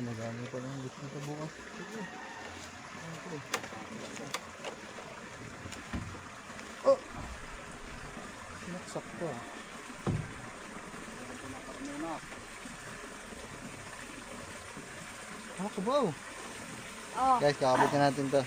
Madami pa lang gusto nito bukas. Oh! Sinaksak ko. Kabaw! Oh. Guys, kakabit na natin to.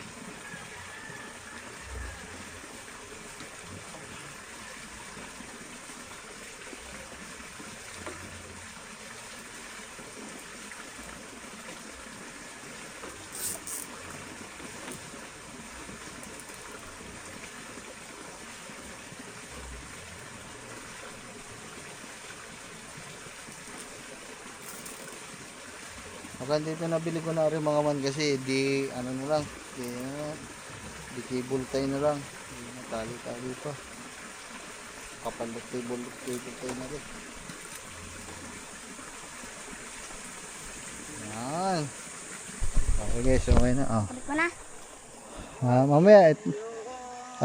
Maganda ito nabili ko na rin mga man kasi di ano na lang, di cable tie na lang, di natali-tali pa. Kapal na cable tie na rin. Yan. Okay guys, okay na. Oh. Kapit ko na. Mamaya.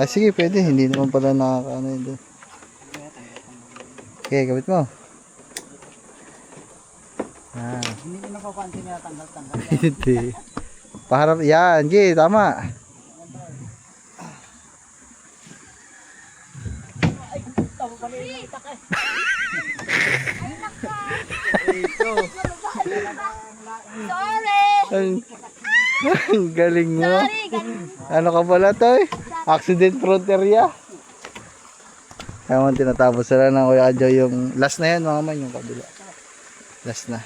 Sige, pwede. Hindi naman pala nakakaano yun doon. Okay, kapit mo. Hindi ko napapansin na tanggal-tanggal. Hindi. Paharap, yan. Okay, tama. Sorry! Ang galing mo. Sorry, galing. Ano ka pala to eh? Accident prone area. Kaya mo tinatapos sila ng Kuya Kadyaw yung last na yan mga man, yung kabila. Last na.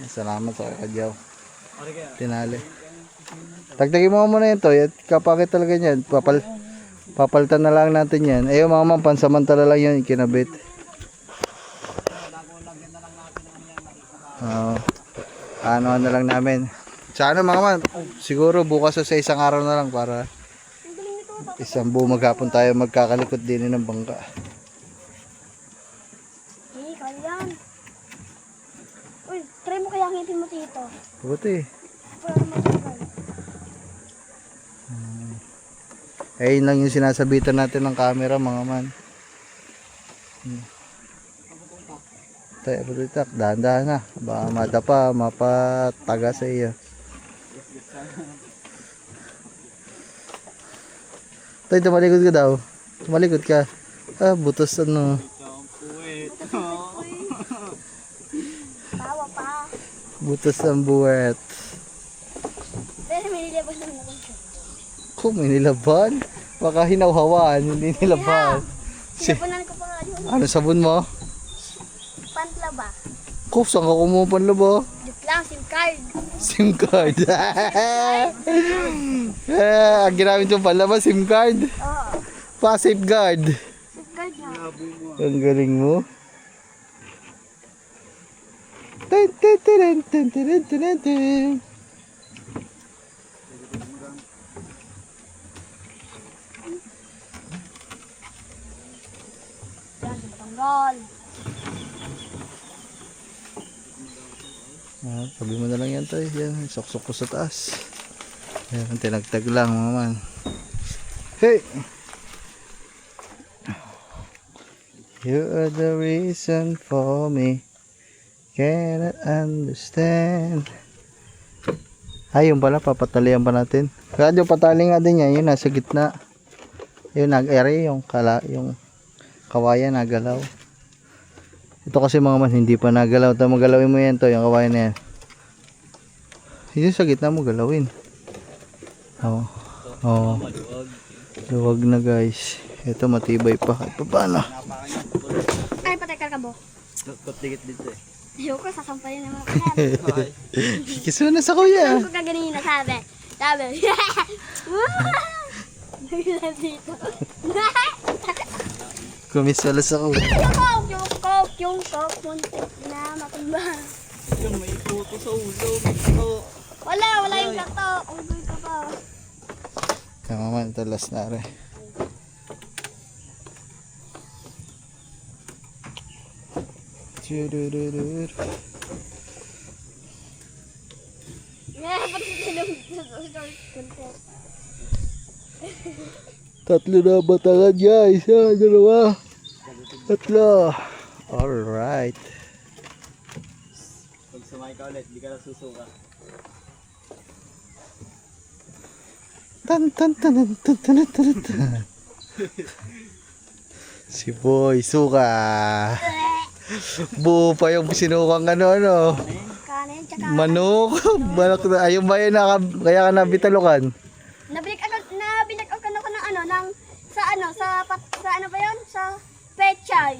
Salamat sa Kuya Kadyaw. Tinali. Tagtagin mo muna yun to. Kapakit talaga yan. Papalitan na lang natin yan. Ayun mga man, pansamantala lang yun kinabit. Ano na lang namin. Sa ano mga man, siguro bukas o sa isang araw na lang para isang buong maghapon tayo magkakalikot din ng bangka. Kaya yan. Uy, try mo kaya ngipin mo dito. Buti. Para matagal. Ayun lang yung sinasabitan natin ng camera mga man. Tayo bulitak, dahan-dahan na. Baka madapa, mapataga sa iyo. Tayo, tumalikod ka daw. Tumalikod ka. Butos ano. Tawa pa. Butos ang buwet. Pero may nilabas naman ako siya. Kung may nilaban, baka hinawhawan, hindi nilaban. Sinapunan ko pa nga yun. Ano sabon mo? Pantla ba? Kung saan ka kumuha panlaba? Joke lang, SIM card. SIM card. Ang ginamit yung panlaba, SIM card. Oo. Pa-safeguard. SIM card na. Ang galing mo. Ten, ten, ten, ten, ten, ten, ten. Yan, tanggal. Sabi mo na lang yan tayo. Yan, soksok ko sa taas. Yan, tinagtag lang mga man. Hey! You are the reason for me. Cannot understand. Ay, yung pala, papatalian pa natin. Kaya yung patali nga din yan, yun nasa gitna. Yun, nag-ere, yung kawayan nagalaw. Ito kasi mga man, hindi pa nagalaw. Ito, magalawin mo yan to, yung kawayan na yan. Yung sa gitna mo galawin. Oo. Oo. Luwag na guys. Ito matibay pa. Kahit pa paano. Ay, patay ka mo. Patigit dito eh. Ayoko, sasampayin naman. Kiso na sa kuya. Ano ko kaganina sabi? Sabi. Naglag dito. Kumisalas ako. Yung coke, muntik na matumba. Yung may puto sa ulo. Ito. Wala yung gato. Ugoy ka pa. Kamaman, ito last na rin. Churururur. Pati sinong Tatlo na batangan guys. Yan, dalawa. Tatlo. Alright. Pag sumay ka ulit, di ka na susuka. Tan tan tan tan tan tan tan. Si Boy suka. Buo pa yung sinukang ano. kanin, tsaka Manok. Balak na. Ayun ba yun kaya ka nabitalukan? nabalik ako ng sa ano ba yun? Sa pechay.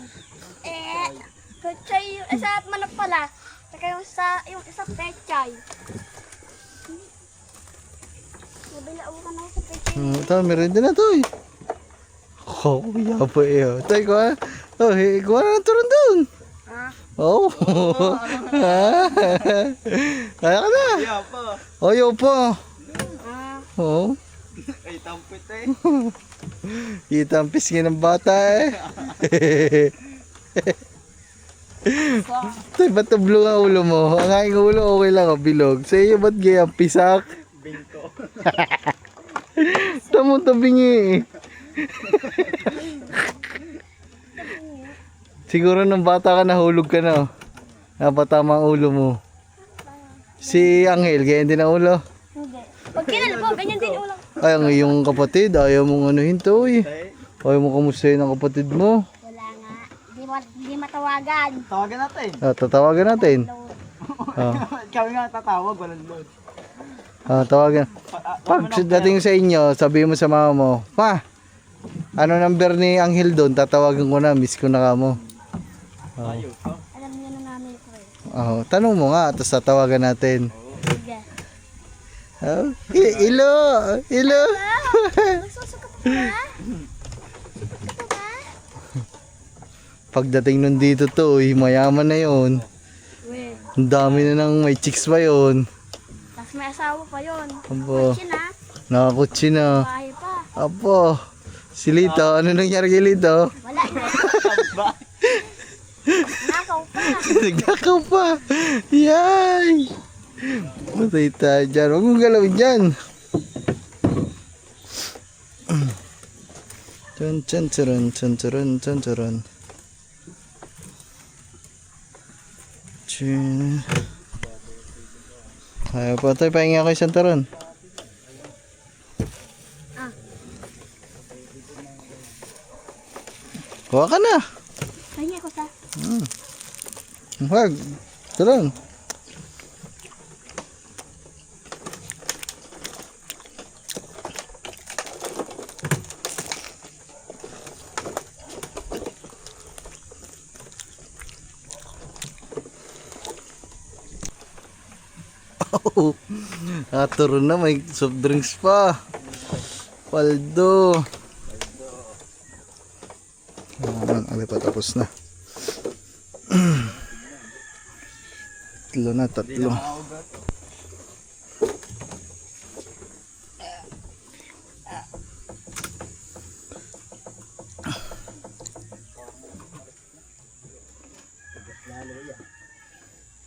Pechay, sa manok pala. Saka yung isa pechay. Nabilaukan ako sa pechay. Ito, meron din na to eh. Oh, yapa eh. Tay ko ha. Oh, kuha na ng turun doon. Oh. Kaya ka na. Yeah pa. Oh, yo po. Oh. Ay, tampit eh. Kita ang pisngi ng bata eh. Tay, ba't tablong ang ulo mo? Ang aking ulo okay lang, bilog. Sa iyo, ba't gaya pisak? Binto. Tamo tabingi eh. Siguro nung bata ka nahulog ka na. Napatama ang ulo mo. Si Angel, ganyan din ang ulo. Hindi. Pag kinala po, ganyan din ulang. Ay, ang iyong kapatid, ayaw mong anuhin to eh. Ayaw mo kamustahin ang kapatid mo. Wala nga. Di matawagan. Tawagan natin. Tatawagan natin. Kami nga tatawag, walang load. Tawagan. Pag dating sa inyo, sabihin mo sa mama mo, Ma, ano number ni Angel doon? Tatawagan ko na, miss ko na ka mo. Ayaw pa. Alam niyo na namin ko eh. Tanong mo nga, tapos tatawagan natin. Sige. Ilo! Ilo! Magsusukat ka ba? Sukat ka ba? Pagdating nun dito to, mayaman na yon. Weh. Ang dami na nang may chicks pa yon. Tapos may asawa pa yun. Abo, Kutsi na. nakakutsi na. Bahay pa. Apo, si Lito, ano nangyari kay Lito? Wala na. Nakaw pa. Nagnakaw pa. Yay! Matay tayo dyan. Huwag mong galawin dyan. Chun chun churun chun churun chun churun. Chun. Ayaw pa tayo, pahinga kayo isang taron. Kuha ka na. Kanya ko sa. Huwag. Taron. Oh, turon na, may soft drinks pa. Paldo. Alay pa, tapos na. Tatlo na, tatlo.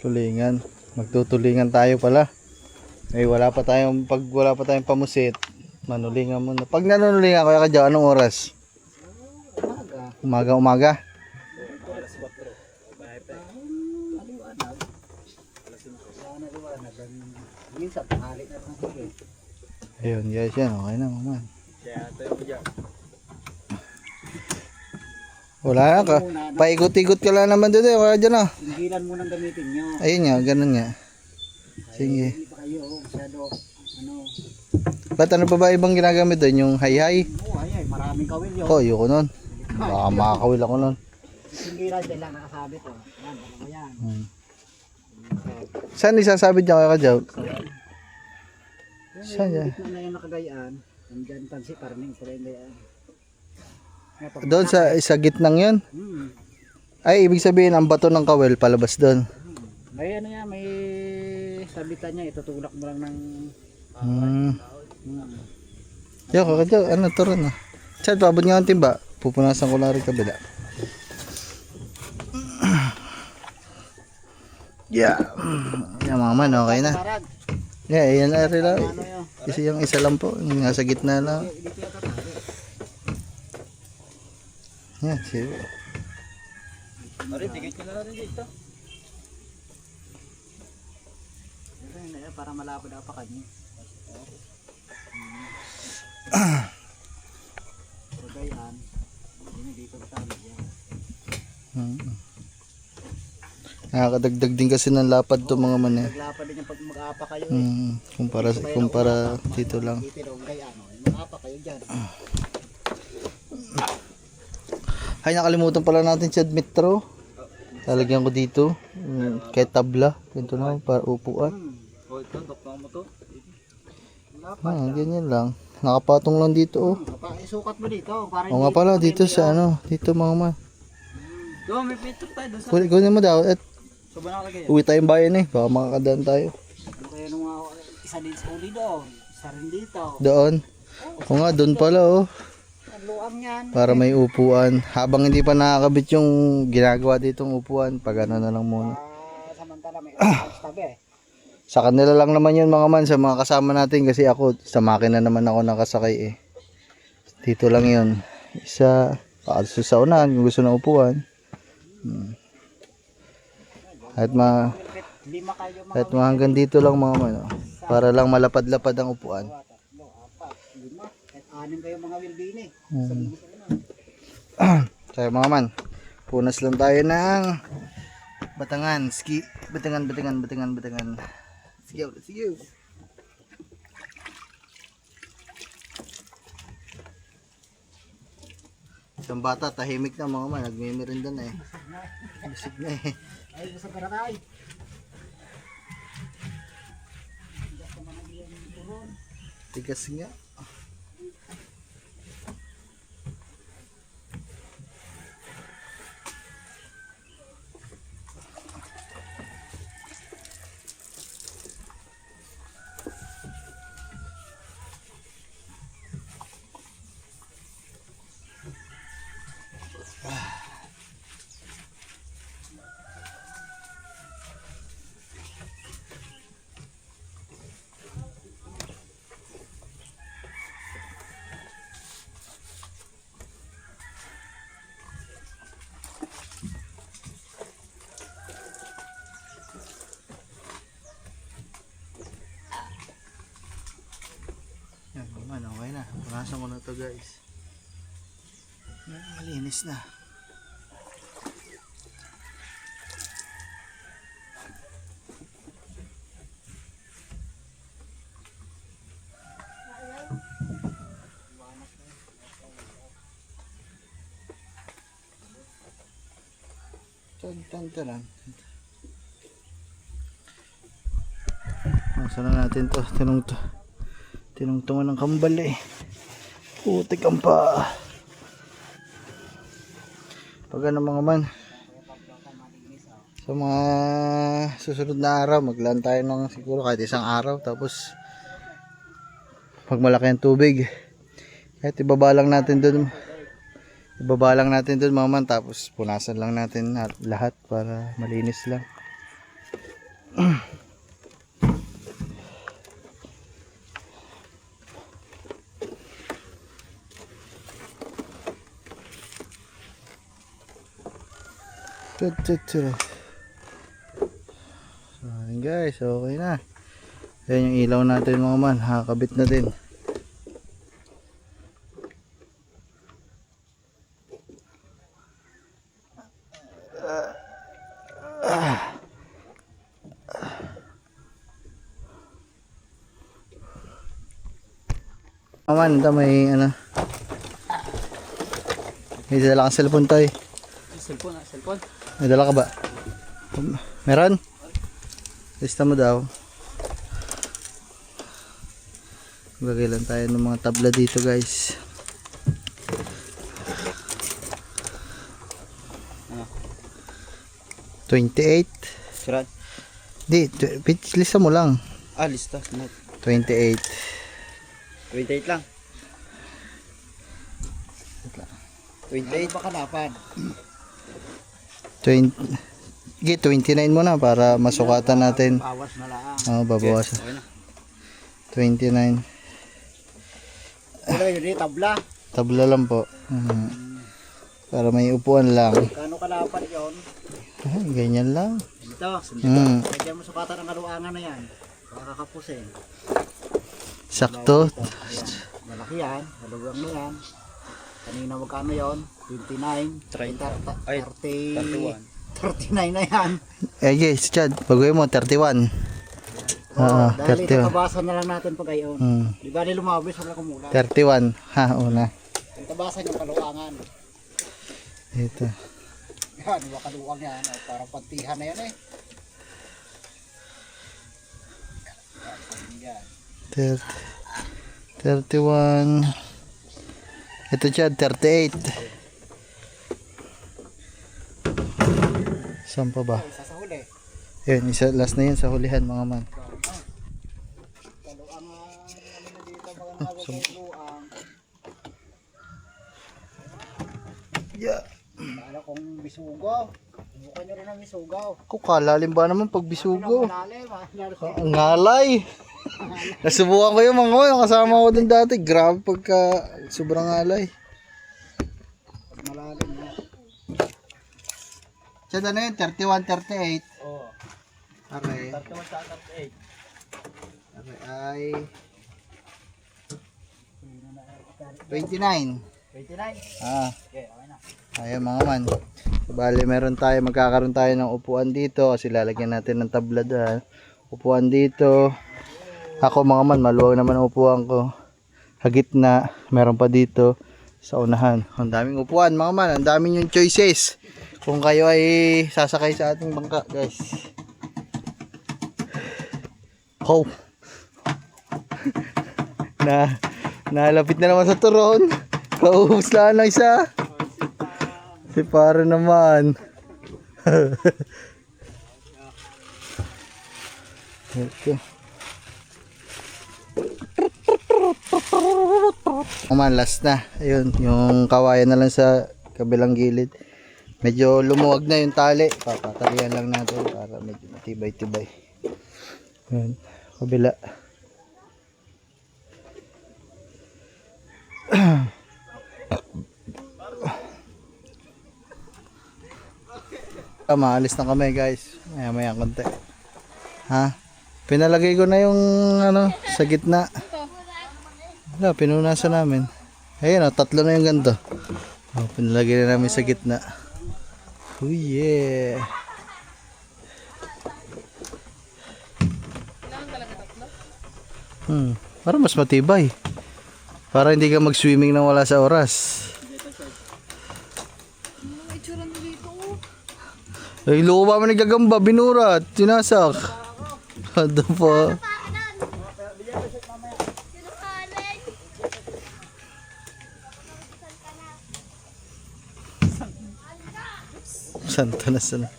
Tulingan. Magtutulingan tayo pala. Wala pa tayong pamusit. Manulingan muna. Pag nanulingan, kaya ka dyan, anong oras? Umaga. Ayun guys, yan. Okay na naman. Wala ka. Paikot-ikot ka lang naman doon. Kaya dyan ah. Tinggilan mo nang gamitin nyo. Ayun nga, ganun nga. Sige. Hindi pa kayo masyado, Ba't ano pa ba ibang ginagamit doon? Yung hay-hay? Oo, ay, maraming kawil yun. Ko, ayoko nun. Baka makakawil ako nun. Tinggilan dyan lang nakasabit. Oh. Yan, dalawa yan. Saan isasabit niya kaya ka dyan? Saan yan? Yung na yung nakagayaan, nandyan pansi, parang yung pala yung gayaan. Doon sa gitnang yun. Ay, ibig sabihin ang bato ng kawel palabas doon. May ano yan, may sabitan niya, itutulak mo lang ng Yo, kakadyo, ano to rin ah. Chad, paabot nga ang timba. Pupunasan ko lang rin kabila. Yeah. Yan mga man, okay na. parag. Yeah, yan na rin lang. Ano yun? Isa lang po, yung nasa gitna lang. Dito yata tayo. Yan, sige. Mari, tigit nyo na rin dito. Ito para malapad ako pa kanya. Pagayan. Hindi dito sa tabi yan. Nakakadagdag din kasi ng lapad to mga man eh. Naglapad din yung pag mag-apa kayo. Kumpara dito lang. Pero ano, mag-apa kayo dyan. Ay, nakalimutan pala natin Chad Metro. Lalagyan ko dito. Kaya tabla. Ganito na, para upuan. Ito, doktor mo to. Ganyan lang. Nakapatong lang dito oh. Isukat mo dito. Para O nga pala, dito sa ano. Dito mga man. doon, may pito tayo. Doon sa Kunin mo daw. At sobrang nakalagay. uwi tayong bayan eh. Baka makakadaan tayo. Doon kayo nung isa din sa uli doon. Isa rin dito. Doon. O nga, doon pala oh. Ang luang yan. Para may upuan. Habang hindi pa nakakabit yung ginagawa ditong upuan, pag ano na lang muna. Samantala may tabi. Sa kanila lang naman yun mga man, sa mga kasama natin. Kasi ako, sa makina naman ako nakasakay eh. Dito lang yun. Isa, sa unahan kung gusto ng upuan. Lima kayo mga Kahit hanggang dito lang mga man. Oh. Para lang malapad-lapad ang upuan. 4, 5, 5. Kahit 6 kayo mga wilbini. Kaya mga man, punas lang tayo ng Batangan. Batangan. Sige. Isang bata, tahimik na mga man. Nagmimirinda na eh. Busog na eh. Ay, gusto para tayo. Tigas nga. Yan naman, okay na. Punasan ko na to guys. Yan, malinis na. Tan. Saan na natin to? Tinungtungan ng kambal eh. Putik ang pa. Pag ano mga man, sa mga susunod na araw, maglaan tayo ng siguro kahit isang araw. Tapos, pag malaki ang tubig, kahit ibabalang natin dun mga man. Tapos, punasan lang natin lahat para malinis lang. So, ayun guys, okay na. Ayan yung ilaw natin mga man, hakabit na din. Maman, ito may ano. May dala kang cellphone tayo. Cellphone. May dala ka ba? Meron? Lista mo daw. Maglagay lang tayo ng mga tabla dito guys. 28. Sirad. Di, lista mo lang. Ah, lista. 28. 28 lang. 28. Ano ba kalapan? 20. Sige, 29 muna para masukatan natin. Bawas na lang. Babawasan. Okay na. 29. Pero yun yung tabla. Tabla lang po. Para may upuan lang. Kano kalapan yun? Ganyan lang. Dito. Kaya mo sukatan ang kaluangan na yan. Baka kapusin. Sakto. Malaki yan. Halugang na yan. Kanina magkano yun? 29. 30. Ay, 30. 31. 39 na yan. Yes, Chad. Pagawin mo, 31. Dahil 31. itabasan na lang natin pag ayon. Di ba lumabis wala kumulan. 31. Ha, una. Itabasan yung kaluangan. Ito. Yan, iba kaluang yan. Parang pantihan na yan eh. Yan. 31. Ito, Chad, 38. Saan pa ba? Isa sa huli. Yun, isa, last na yun sa hulihan, mga man. Kaluang ano na dito, mga kaluang. Yeah. Kala kong bisugaw. Subukan nyo rin ang bisugaw. Kalalim ba naman pag bisugo? Malalim ah. Ang ngalay. Nasubukan ko yung mga yung kasama ko dun dati. Grabe pagka sobrang ngalay. Malalim na. Siya na yun, 31, 38. Oo. Okay. 31 sa 38. Okay, ay 29. 29. Okay, okay na. Ayan mga man. Bale, magkakaroon tayo ng upuan dito kasi lalagyan natin ng tabla dyan. Upuan dito. Ako mga man, maluwag naman ang upuan ko. Sa gitna, meron pa dito sa unahan. Ang daming upuan mga man, ang daming yung choices. Kung kayo ay sasakay sa ating bangka, guys. Oh. Nalapit na naman sa turon. Kaubos lang isa. Si pare naman. Okay. Naman, last na. Ayun, yung kawayan na lang sa kabilang gilid. Medyo lumuwag na yung tali. Papatalian lang natin para medyo matibay-tibay. Ayun, kabila. Maalis na kami guys. Maya konti. Ha? Pinalagay ko na yung ano sa gitna. Wala, pinunasan namin. Ayun, tatlo na yung ganito. Pinalagay na namin sa gitna. Oh yeah. Para mas matibay. Para hindi ka mag-swimming nang wala sa oras. Ay, loko pa man nagagamba, binurat, tinasak. Ano po? Santo na sana.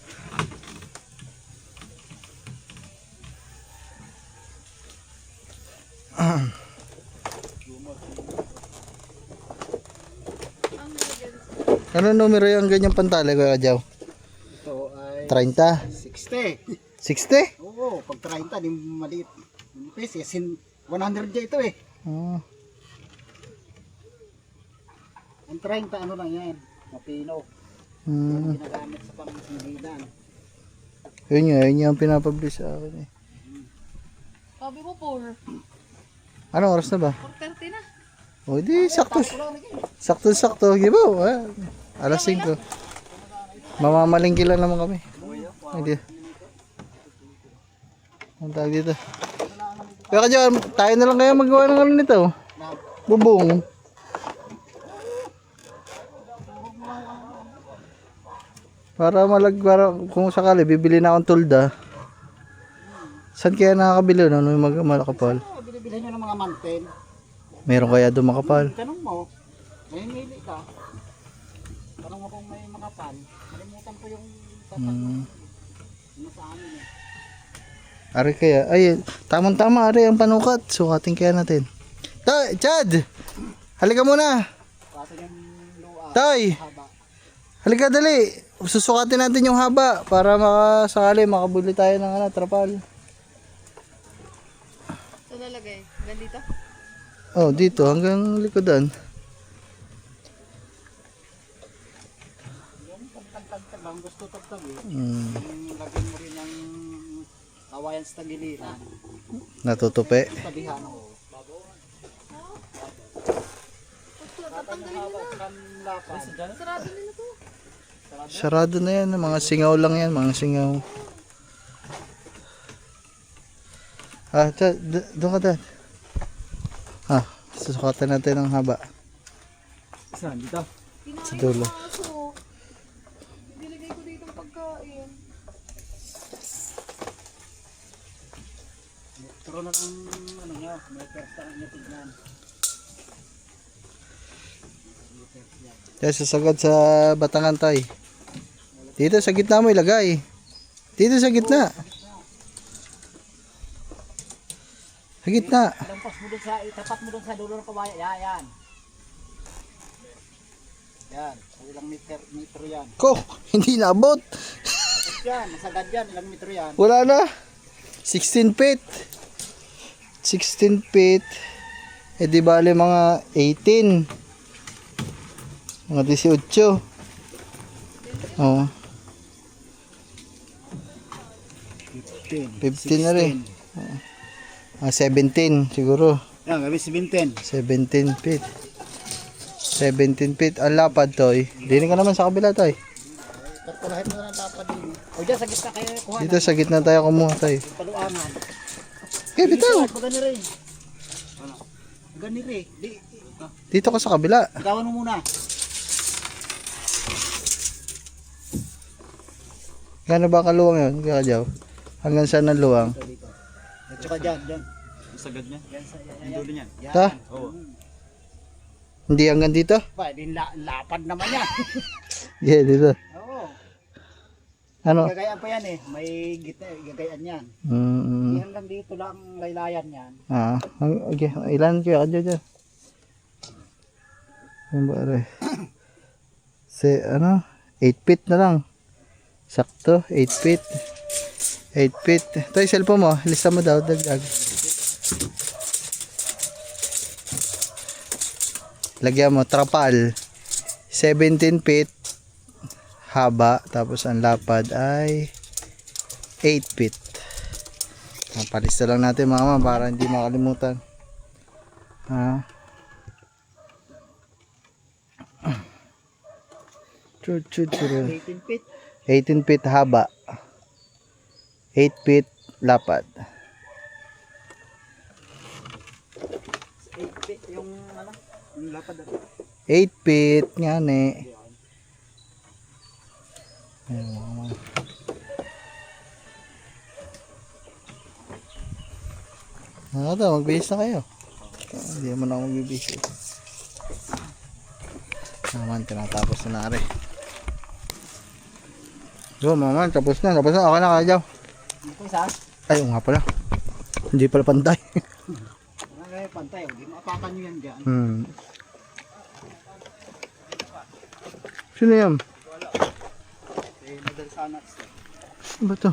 Ano numero yung ganyang pantali, Kuya Kajaw? Ito ay 30? 60. 60? Oo, pag 30, di maliit. Pesi, asin 100 dyan ito eh. Oh. Ang 30, ano lang yan? Mapino. Ginagamit sa pangsingilan. Yun yung pinapabli sa akin eh. Sabi mo 4. Anong oras na ba? 4:30 na. O di, sakto. Gibaw. Alas 5. Mamamalingki lang naman kami. Hindi. Ang tawag dito. Kaya ka dyan, tayo na lang kaya magawa ng ano nito. Bubong. Para kung sakali, bibili na akong tulda. Saan kaya nakakabili no? May malakapal. Bili-bili nyo ng mga mantel. Meron kaya doon makapal? Tanong mo, may mili ka. Tanong mo kung may makapal. Kalimutan ko yung tatak. Ano sa amin eh. Ari kaya, ay, tamang-tama, ari ang panukat. Sukatin kaya natin. Chad! Halika muna! Kasi yung luha. Tay! Haba. Halika dali! Susukatin natin yung haba para makasakali makabuli tayo ng trapal. Ito lalagay. Gandito? Oh, dito hanggang likodan. Yung tagtag lang. Gusto tagtag eh. Hmm, Yung lagyan mo rin ng kawayan sa tagiliran. natutupi. Tabihan ako. Tatanggalin nila. Sarado nila to. Sarado na yan, mga singaw lang yan, mga singaw. Chad, doon ka dad. Susukatan natin ang haba. Saan? Dito? Sa dulo. Aso. Nilagay ko dito ang pagkain. Pero na ng ano nga. May persta niya tignan. Kaya sasagad sa batangan tayo. Dito sa gitna mo ilagay. Dito sa gitna. Sa gitna. Lampas mo dun sa, itapat mo dun sa dulo ng kawayan. Yan. Yan. Ilang metro yan. Ko, hindi naabot. Yan. Nasagad yan. Ilang metro yan. Wala na. 16 feet. 16 feet. Eh di bale mga 18. Mga 18. Oh, 15 na rin. 17 siguro. Yan. Gabi 17. 17 feet. 17 feet. Ang lapad, Toy. Dinig ka naman sa kabila, Toy. Pagpulahin mo na ng tapad din. O dyan sa gitna kayo kuha. Dito sa gitna tayo kumuha, Toy. Paluangan. Okay, bitaw. Gani rin. Gani rin. Dito ka sa kabila. Gawan mo muna. Gano'n ba kaluwang yun? Kaya hanggang saan ang luwang? Dito. At saka dyan. Ang sagad niya? Yan sa Ang dulo niyan? yan. Ta? Oo. Hindi hanggang dito? Ba, din lapad naman yan. Yeah, dito. Oo. Ano? Gagayaan pa yan eh. May gagayaan yan. Mm, Yan lang dito lang laylayan yan. okay. Ilan kayo ka dyan? Ano ba rin? 8 feet na lang. Sakto, 8 feet. 8 feet. Ito yung cellphone mo. Lista mo daw, dagdag. Lagyan mo, trapal. 17 feet haba. Tapos ang lapad ay 8 feet. Palista lang natin mga mama para hindi makalimutan. Chud. 18 feet. 18 feet haba. 8 feet lapad. 8 feet yung ano, yung lapad at 8 feet nga ne. Ayun. Ano to, magbihis na kayo. Hindi naman ako magbibihis. Naman, tinatapos na nari. So, maman, tapos na. Ako na kayo. Ito isa. Ay, nga pala. Hindi pala pantay. Ano kayo pantay, hindi maapakan nyo yan dyan. Sino yan? Eh, nadal sana. Ano ba to?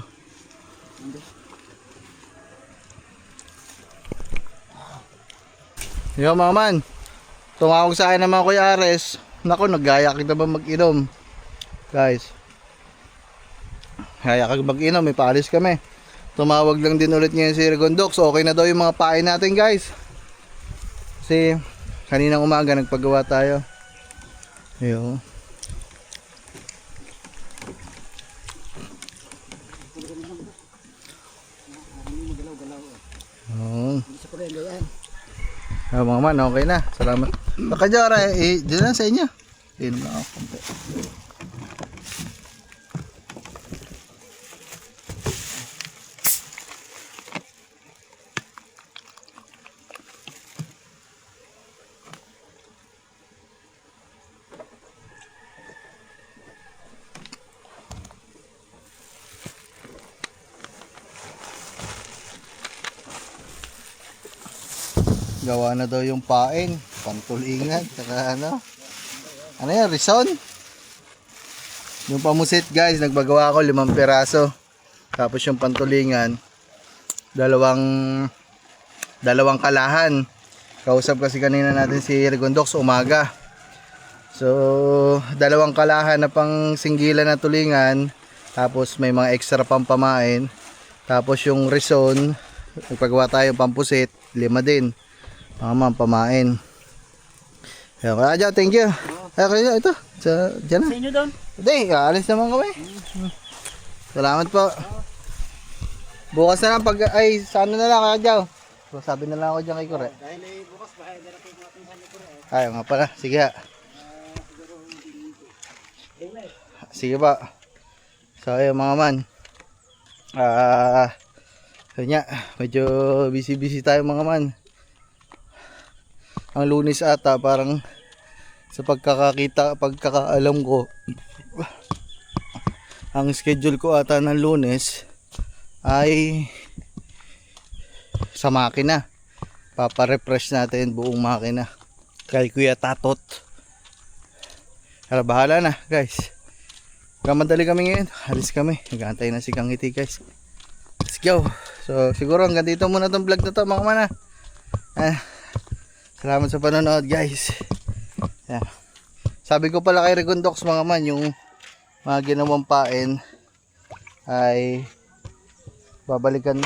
Yo mga man, tumawag sa akin naman Kuya Ares. Naku, naggaya kita ba mag-inom? Guys, gaya ka mag-inom, may paalis kami. Tumawag lang din ulit ngayon si Regondox. Okay na daw yung mga pain natin guys. Kasi kaninang umaga nagpagawa tayo. Yo. Oh. Gusto ko rin ganyan. Mga man, okay na. Salamat. Nakajara, dyan lang sa inyo. Inom na ako. gawa na daw yung pain, pantulingan, saka ano yan, rison. Yung pamusit guys, nagbagawa ako 5 piraso. Tapos yung pantulingan, dalawang kalahan. Kausap kasi kanina natin si Rigondox umaga. So, 2 kalahan na pang singgilan na tulingan. Tapos may mga extra pang pamain. Tapos yung rison, nagpagawa tayo pampusit, 5 din. Mga pamain. Kaya thank you. Kaya ito, dyan na. Sa inyo doon. Hindi, aalis naman kami. Salamat po. Bukas na lang sa ano na lang kaya Jaw. Sabi na lang ako dyan kay Kure. Dahil bukas ba, darating natin sa Nikore. Ayaw nga pala, sige ha. Sige pa. So ayun mga man. Kanya, medyo busy tayo mga man. Ang Lunes ata parang sa pagkakaalam ko, ang schedule ko ata ng Lunes ay sa makina. Papa-refresh natin buong makina kay Kuya Tatot. Pero bahala na guys. Kamadali kami ngayon. Alis kami. Nag-aantay na si Kang Ngiti guys. Let's go. So siguro hanggang dito muna tong vlog na to mga mana. Salamat sa panonood guys. Yeah. Sabi ko pala kay Rigondox mga man, yung mga ginawang pain ay babalikan.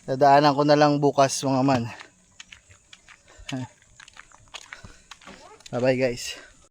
Dadaanan ko na lang bukas mga man. Bye bye guys.